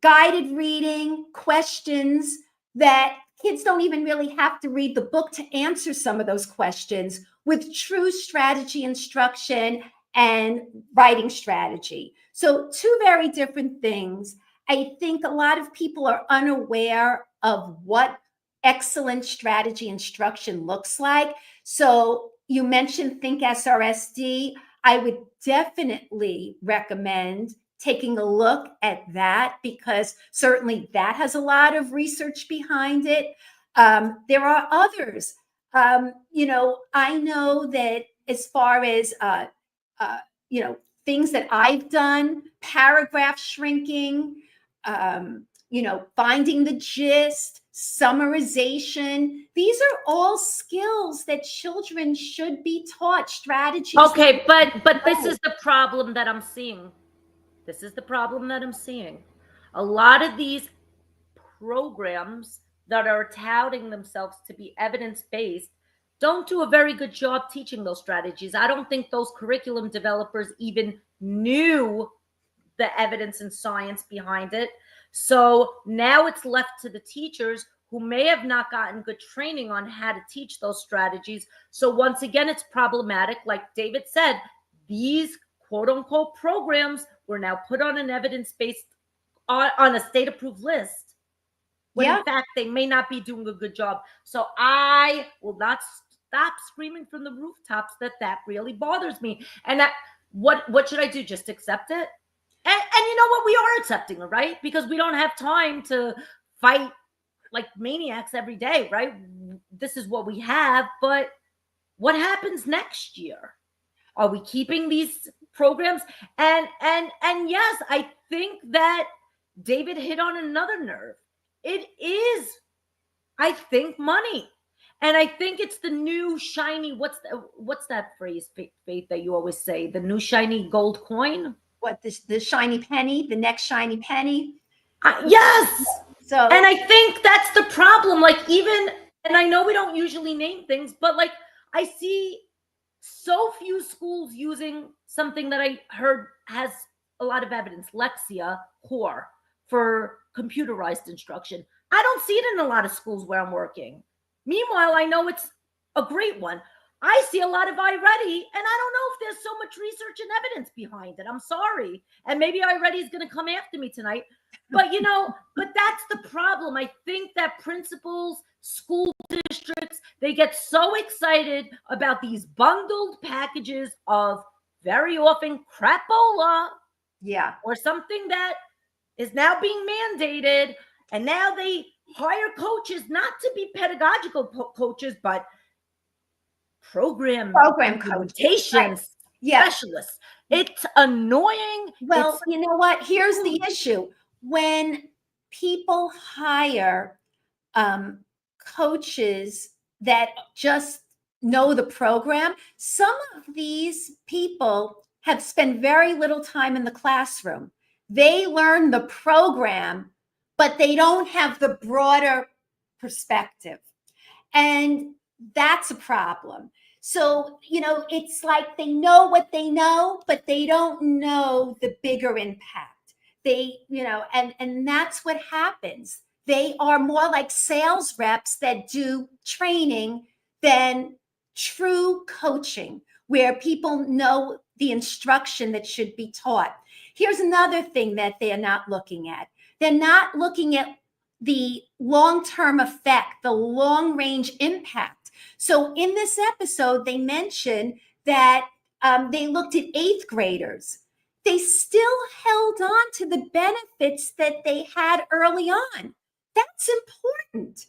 guided reading questions that kids don't even really have to read the book to answer some of those questions with true strategy instruction and writing strategy. So two very different things. I think a lot of people are unaware of what excellent strategy instruction looks like. So you mentioned Think SRSD. I would definitely recommend taking a look at that, because certainly that has a lot of research behind it. There are others. I know that as far as things that I've done, paragraph shrinking, finding the gist, summarization. These are all skills that children should be taught, strategies. Okay, but this is the problem that I'm seeing. This is the problem that I'm seeing. A lot of these programs that are touting themselves to be evidence-based don't do a very good job teaching those strategies. I don't think those curriculum developers even knew the evidence and science behind it. So now it's left to the teachers who may have not gotten good training on how to teach those strategies. So once again, it's problematic. Like David said, these quote unquote programs were now put on an evidence-based, on a state-approved list, when in fact they may not be doing a good job. So I will not stop screaming from the rooftops that really bothers me. And that what should I do? Just accept it? And you know what? We are accepting it, right? Because we don't have time to fight like maniacs every day, right? This is what we have. But what happens next year? Are we keeping these programs? And yes, I think that David hit on another nerve. It is, I think, money. And I think it's the new shiny, what's that phrase, Faith, that you always say? The new shiny gold coin? What, the shiny penny, the next shiny penny? Yes. So, and I think that's the problem. Like, even, and I know we don't usually name things, but like I see so few schools using something that I heard has a lot of evidence, Lexia Core, for computerized instruction. I don't see it in a lot of schools where I'm working. Meanwhile, I know it's a great one. I see a lot of iReady, and I don't know if there's so much research and evidence behind it. I'm sorry. And maybe iReady is going to come after me tonight. But, but that's the problem. I think that principals, school districts, they get so excited about these bundled packages of very often crapola. Yeah. Or something that is now being mandated. And now they hire coaches, not to be pedagogical coaches, but program implementation specialists. It's annoying. Well, you know what? Here's the issue. When people hire coaches that just know the program, some of these people have spent very little time in the classroom. They learn the program, but they don't have the broader perspective. And that's a problem. So, it's like they know what they know, but they don't know the bigger impact. They, and that's what happens. They are more like sales reps that do training than true coaching, where people know the instruction that should be taught. Here's another thing that they're not looking at. They're not looking at the long-term effect, the long-range impact. So in this episode, they mentioned that they looked at 8th graders. They still held on to the benefits that they had early on. That's important.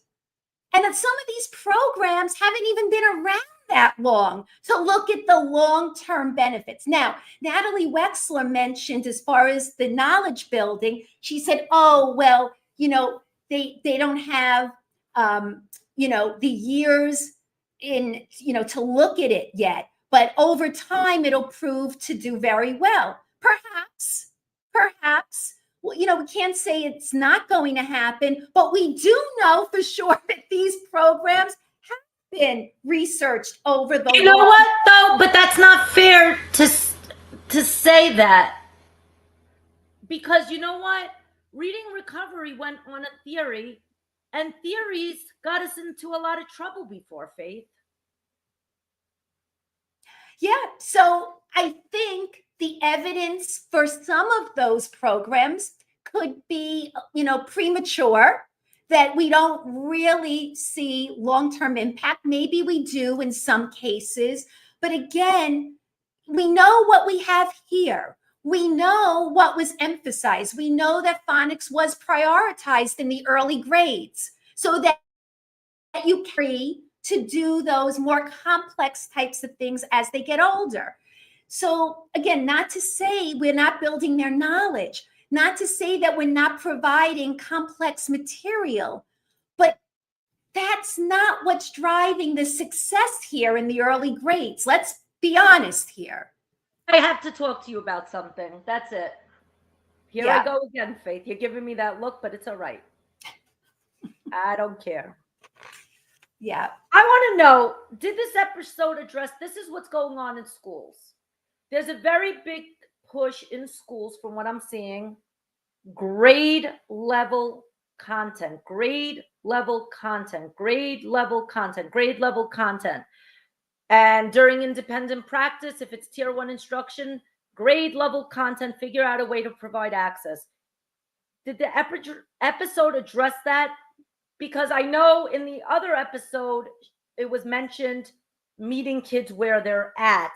And that some of these programs haven't even been around that long to look at the long-term benefits. Now, Natalie Wexler mentioned, as far as the knowledge building, she said, oh, well, they don't have, the years in, to look at it yet. But over time, it'll prove to do very well. Perhaps. Well, we can't say it's not going to happen, but we do know for sure that these programs have been researched over the You know what, though? But that's not fair to say that. Because you know what? Reading Recovery went on a theory, And theories got us into a lot of trouble before, Faith. Yeah. So I think the evidence for some of those programs could be, premature, that we don't really see long-term impact. Maybe we do in some cases, but again, we know what we have here. We know what was emphasized. We know that phonics was prioritized in the early grades so that you carry to do those more complex types of things as they get older. So again, not to say we're not building their knowledge, not to say that we're not providing complex material, but that's not what's driving the success here in the early grades. Let's be honest here. I have to talk to you about something. That's it. Here I go again, Faith. You're giving me that look, but it's all right. I don't care. Yeah. I want to know, did this episode address, this is what's going on in schools. There's a very big push in schools, from what I'm seeing, grade level content, grade level content, grade level content, grade level content. And during independent practice, if it's tier 1 instruction, grade level content, figure out a way to provide access. Did the episode address that? Because I know in the other episode, it was mentioned meeting kids where they're at,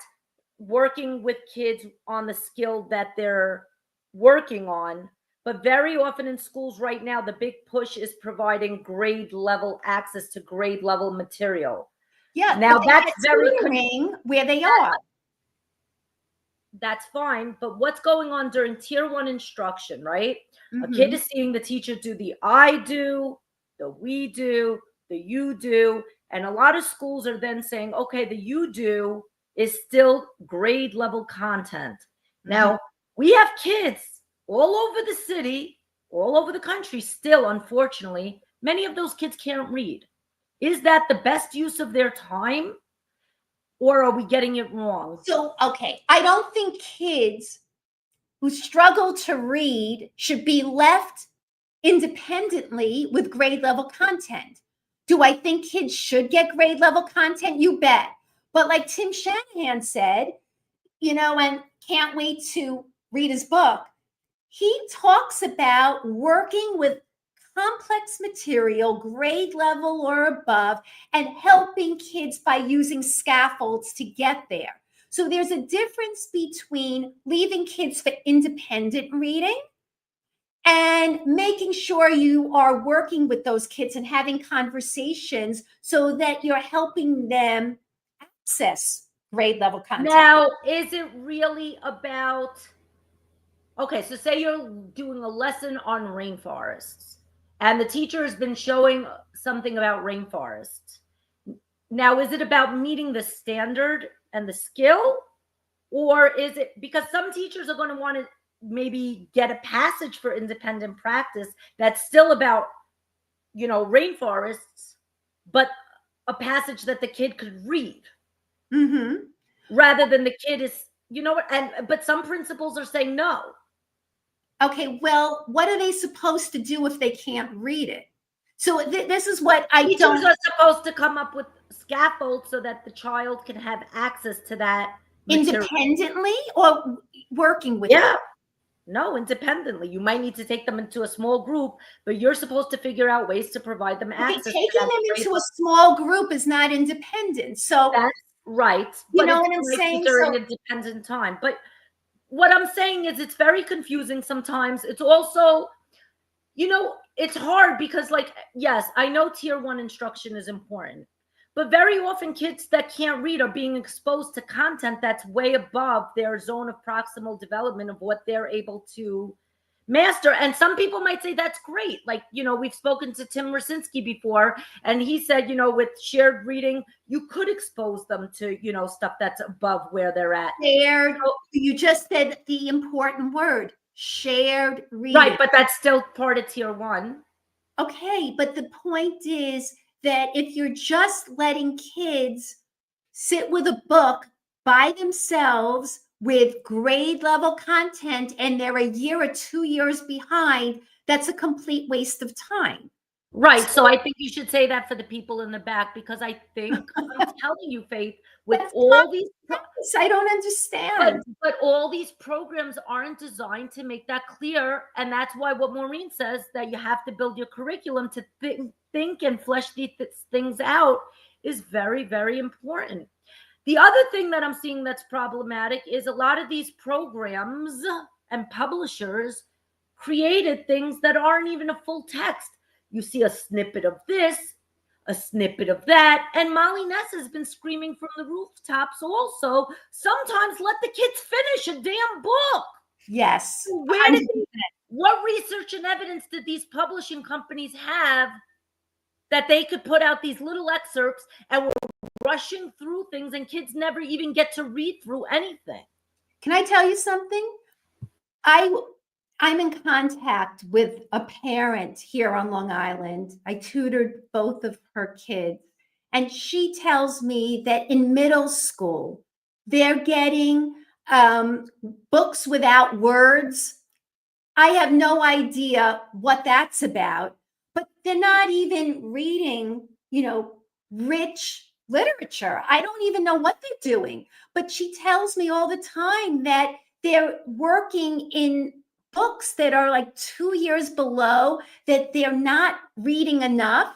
working with kids on the skill that they're working on. But very often in schools right now, the big push is providing grade level access to grade level material. Yeah. Now that's very where they are. That's fine. But what's going on during tier 1 instruction, right? A kid is seeing the teacher do the I do, the we do, the you do. And a lot of schools are then saying, okay, the you do is still grade level content. Now, we have kids all over the city, all over the country still, unfortunately. Many of those kids can't read. Is that the best use of their time? Or are we getting it wrong? So, okay, I don't think kids who struggle to read should be left independently with grade level content. Do I think kids should get grade level content? You bet. But like Tim Shanahan said, and can't wait to read his book, he talks about working with complex material, grade level or above, and helping kids by using scaffolds to get there. So there's a difference between leaving kids for independent reading and making sure you are working with those kids and having conversations so that you're helping them access grade level content. Now, is it really about, okay, so say you're doing a lesson on rainforests and the teacher has been showing something about rainforests. Now, is it about meeting the standard and the skill? Or is it because some teachers are going to want to maybe get a passage for independent practice that's still about, rainforests, but a passage that the kid could read rather than the kid is, but some principals are saying no. Okay, well, what are they supposed to do if they can't read it? So this is what Teachers are supposed to come up with scaffolds so that the child can have access to that material. Independently or working with them? No, independently. You might need to take them into a small group, but you're supposed to figure out ways to provide them access. Taking them into a small group is not independent. So that's right. You know what I'm saying? During a dependent time. But what I'm saying is it's very confusing sometimes. It's also, it's hard because, yes, I know tier 1 instruction is important, but very often kids that can't read are being exposed to content that's way above their zone of proximal development of what they're able to master. And some people might say that's great. We've spoken to Tim Rasinski before, and he said, with shared reading, you could expose them to, stuff that's above where they're at. Shared. You just said the important word, shared reading. Right, but that's still part of tier 1. Okay, but the point is that if you're just letting kids sit with a book by themselves with grade level content and they're a year or 2 years behind, that's a complete waste of time. Right. So I think you should say that for the people in the back, because I think I'm telling you, Faith, with That's all these I don't understand. but all these programs aren't designed to make that clear, and that's why what Maureen says, that you have to build your curriculum to think and flesh these things out, is very, very important. The other thing that I'm seeing that's problematic is a lot of these programs and publishers created things that aren't even a full text. You see a snippet of this, a snippet of that. And Molly Ness has been screaming from the rooftops also, sometimes let the kids finish a damn book. Yes. Where did what research and evidence did these publishing companies have that they could put out these little excerpts and were rushing through things, and kids never even get to read through anything? Can I tell you something? I'm in contact with a parent here on Long Island. I tutored both of her kids, and she tells me that in middle school, they're getting books without words. I have no idea what that's about, but they're not even reading, rich literature. I don't even know what they're doing, but she tells me all the time that they're working in books that are like 2 years below, that they're not reading enough,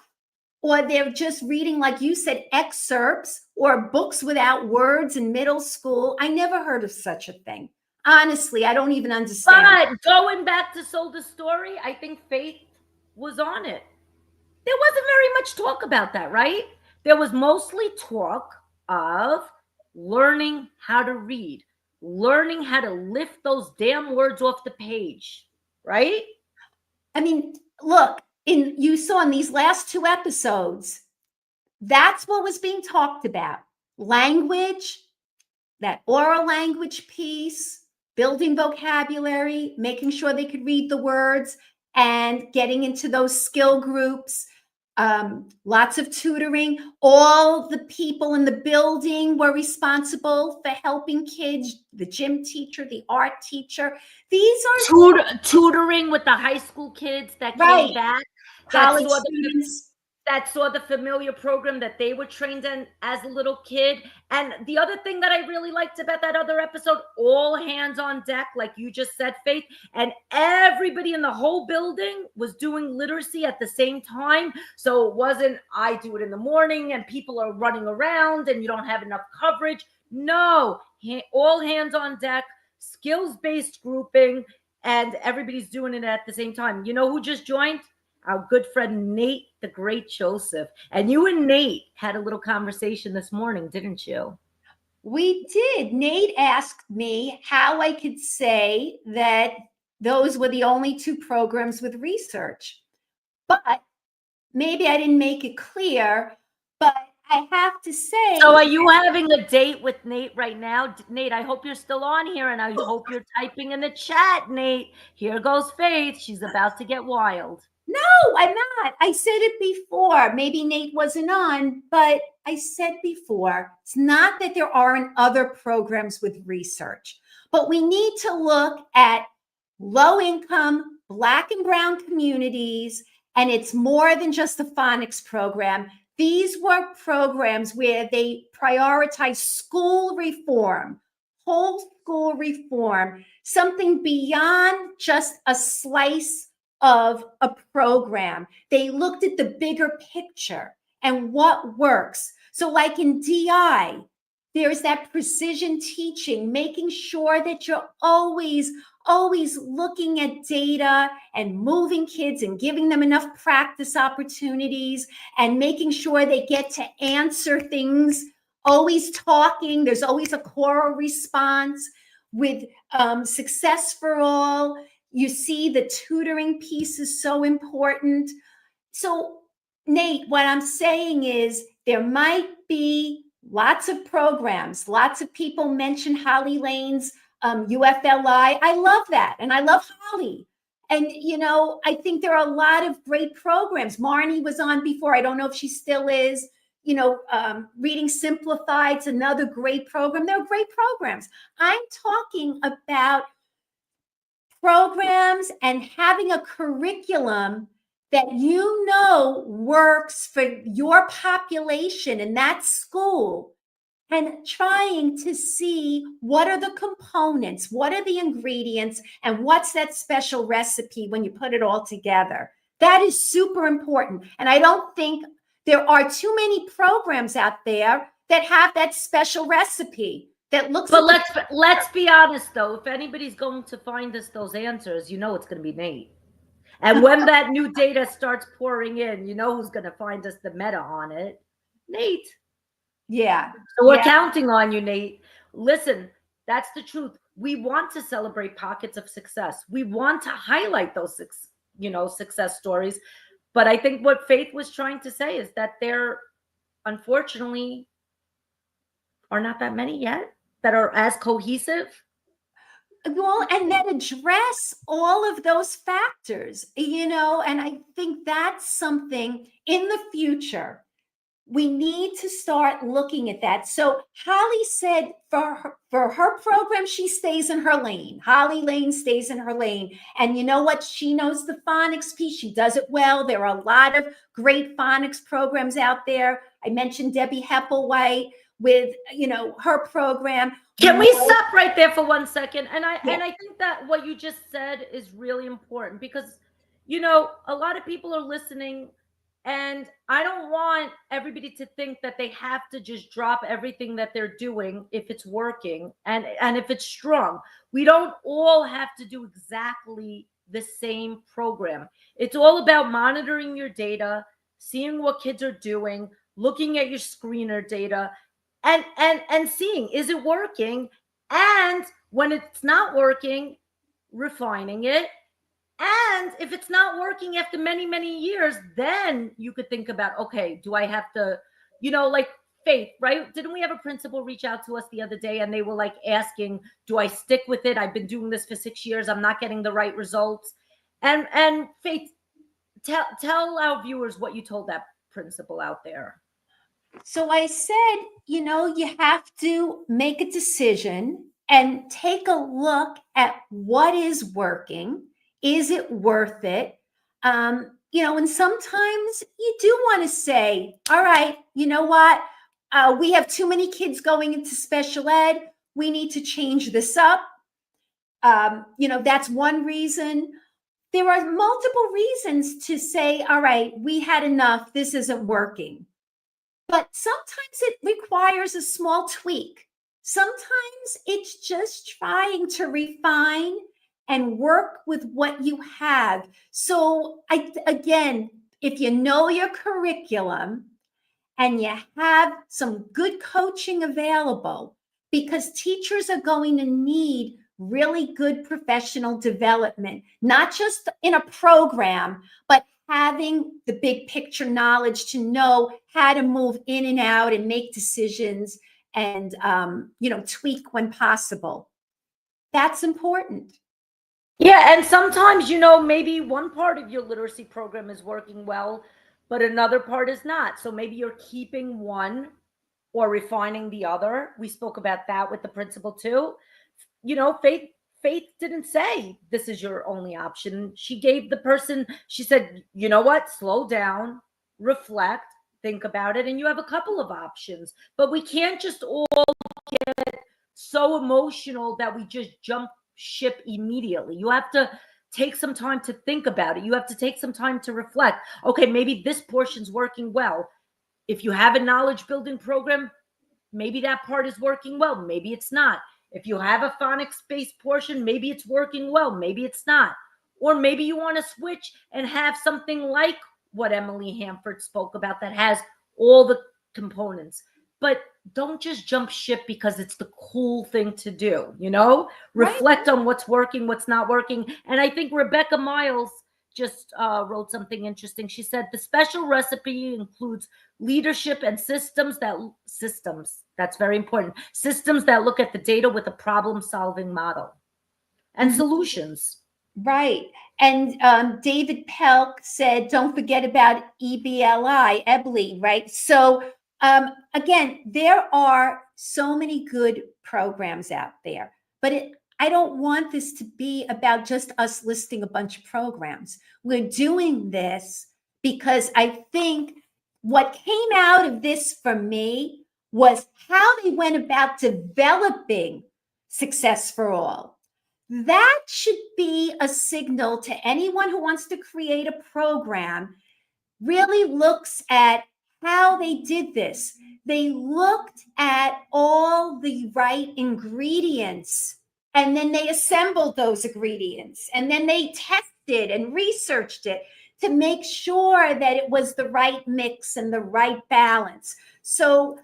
or they're just reading, like you said, excerpts or books without words in middle school. I never heard of such a thing. Honestly, I don't even understand. But going back to Sold the Story, I think Faith was on it. There wasn't very much talk about that, right? There was mostly talk of learning how to read, learning how to lift those damn words off the page, right? I mean, look, you saw in these last 2 episodes, that's what was being talked about. Language, that oral language piece, building vocabulary, making sure they could read the words, and getting into those skill groups. Lots of tutoring. All the people in the building were responsible for helping kids, the gym teacher, the art teacher. These are tutoring with the high school kids that right. came back, College students. that saw the familiar program that they were trained in as a little kid. And the other thing that I really liked about that other episode, all hands on deck, like you just said, Faith, and everybody in the whole building was doing literacy at the same time. So it wasn't, I do it in the morning and people are running around and you don't have enough coverage. No, all hands on deck, skills-based grouping, and everybody's doing it at the same time. You know who just joined? Our good friend Nate, the great Joseph. And you and Nate had a little conversation this morning, didn't you? We did. Nate asked me how I could say that those were the only 2 programs with research. But maybe I didn't make it clear, but I have to say. So are you having a date with Nate right now? Nate, I hope you're still on here, and I hope you're typing in the chat, Nate. Here goes Faith. She's about to get wild. No, I'm not. I said it before. Maybe Nate wasn't on, but I said before, it's not that there aren't other programs with research, but we need to look at low income Black and Brown communities, and it's more than just the phonics program. These were programs where they prioritize school reform, whole school reform, something beyond just a slice of a program. They looked at the bigger picture and what works. So like in DI, there's that precision teaching, making sure that you're always looking at data and moving kids and giving them enough practice opportunities and making sure they get to answer things, always talking. There's always a choral response. With Success for All, you see the tutoring piece is so important. So, Nate, what I'm saying is there might be lots of programs. Lots of people mention Holly Lane's UFLI. I love that. And I love Holly. And, I think there are a lot of great programs. Marnie was on before. I don't know if she still is. Reading Simplified's another great program. They're great programs. I'm talking about programs and having a curriculum that you know works for your population in that school, and trying to see what are the components, what are the ingredients, and what's that special recipe when you put it all together. That is super important. And I don't think there are too many programs out there that have that special recipe that looks But let's be honest though, if anybody's going to find us those answers, you know it's going to be Nate. And when that new data starts pouring in, you know who's going to find us the meta on it? Nate. Yeah. So we're counting on you, Nate. Listen, that's the truth. We want to celebrate pockets of success. We want to highlight those success stories. But I think what Faith was trying to say is that there, unfortunately, are not that many yet that are as cohesive. Well, and then address all of those factors, and I think that's something in the future we need to start looking at that. So Holly said for her program, she stays in her lane. Holly Lane stays in her lane. And you know what? She knows the phonics piece. She does it well. There are a lot of great phonics programs out there. I mentioned Debbie Hepplewhite with, her program. Can we stop right there for 1 second? And I think that what you just said is really important because, a lot of people are listening. And I don't want everybody to think that they have to just drop everything that they're doing if it's working and if it's strong. We don't all have to do exactly the same program. It's all about monitoring your data, seeing what kids are doing, looking at your screener data, and seeing, is it working? And when it's not working, refining it. And if it's not working after many, many years, then you could think about, okay, do I have to, like Faith, right? Didn't we have a principal reach out to us the other day and they were like asking, do I stick with it? I've been doing this for 6 years. I'm not getting the right results. And Faith, tell our viewers what you told that principal out there. So I said, you have to make a decision and take a look at what is working. Is it worth it? And sometimes you do want to say, all right, you know what? We have too many kids going into special ed. We need to change this up. That's one reason. There are multiple reasons to say, all right, we had enough. This isn't working. But sometimes it requires a small tweak. Sometimes it's just trying to refine and work with what you have. So again, if you know your curriculum and you have some good coaching available, because teachers are going to need really good professional development, not just in a program, but having the big picture knowledge to know how to move in and out and make decisions and, tweak when possible. That's important. Yeah. And sometimes, maybe one part of your literacy program is working well, but another part is not. So maybe you're keeping one or refining the other. We spoke about that with the principal too. Faith didn't say this is your only option. She gave the person, she said, you know what, slow down, reflect, think about it, and you have a couple of options. But we can't just all get so emotional that we just jump ship immediately. You have to take some time to think about it. You have to take some time to reflect. Okay, maybe this portion's working well. If you have a knowledge building program, maybe that part is working well. Maybe it's not. If you have a phonics-based portion, maybe it's working well. Maybe it's not. Or maybe you want to switch and have something like what Emily Hanford spoke about that has all the components. But don't just jump ship because it's the cool thing to do, Reflect on what's working, what's not working. And I think Rebecca Miles just wrote something interesting. She said the special recipe includes leadership and systems, that's very important, systems that look at the data with a problem-solving model and solutions. Right. And David Pelk said, don't forget about EBLI, right? So again, there are so many good programs out there, but I don't want this to be about just us listing a bunch of programs. We're doing this because I think what came out of this for me was how they went about developing Success for All. That should be a signal to anyone who wants to create a program, really looks at how they did this. They looked at all the right ingredients, and then they assembled those ingredients, and then they tested and researched it to make sure that it was the right mix and the right balance. So,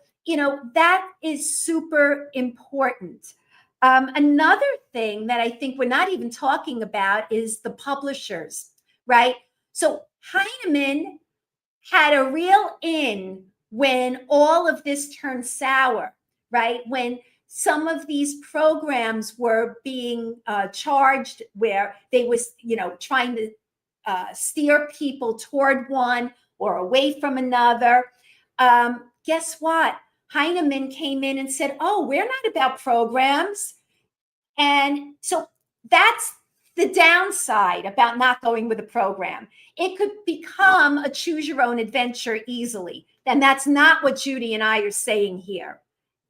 that is super important. Another thing that I think we're not even talking about is the publishers, right? So Heinemann had a real in when all of this turned sour, right? When some of these programs were being charged where they was, trying to steer people toward one or away from another. Guess what? Heinemann came in and said, "Oh, we're not about programs." And so that's the downside about not going with a program. It could become a choose your own adventure easily. And that's not what Judy and I are saying here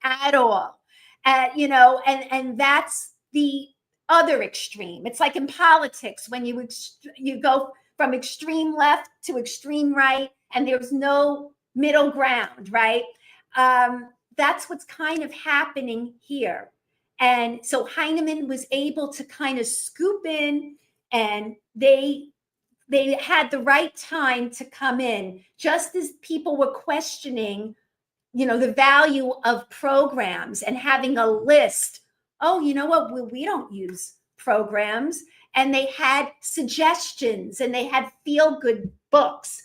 at all. And that's the other extreme. It's like in politics when you go from extreme left to extreme right, and there's no middle ground, right? That's what's kind of happening here. And so Heinemann was able to kind of scoop in, and they had the right time to come in, just as people were questioning, the value of programs and having a list. Oh, you know what? We don't use programs. And they had suggestions, and they had feel-good books.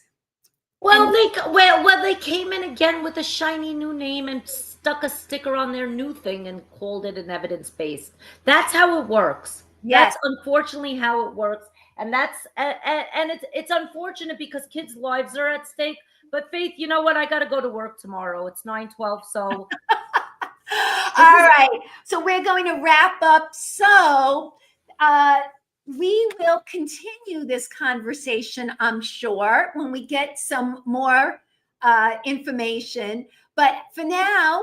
Well, they came in again with a shiny new name and stuck a sticker on their new thing and called it an evidence-based. That's how it works. Yes. That's unfortunately how it works. And it's unfortunate because kids' lives are at stake. But Faith, you know what? I got to go to work tomorrow. It's 9:12, so all right. So we're going to wrap up. So we will continue this conversation, I'm sure, when we get some more information. But for now,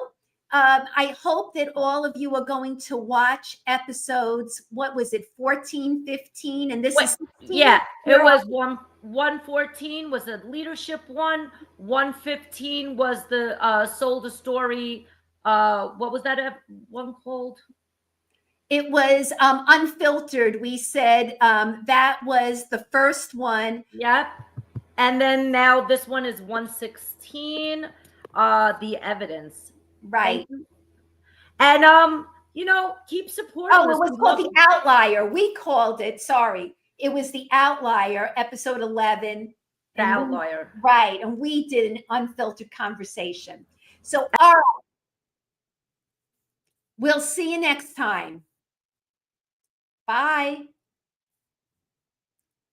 I hope that all of you are going to watch episodes. What was it, 14, 15? And this is 16? Yeah, it was 114 was a leadership one. 115 was the sold a story. What was that one called? It was Unfiltered. We said that was the first one. Yep. And then now this one is 116, the evidence. Right. And keep supporting us. Oh, it was called The Outlier. We called it, sorry. It was The Outlier, episode 11. The Outlier. Right. And we did an unfiltered conversation. So, all right. We'll see you next time. Bye.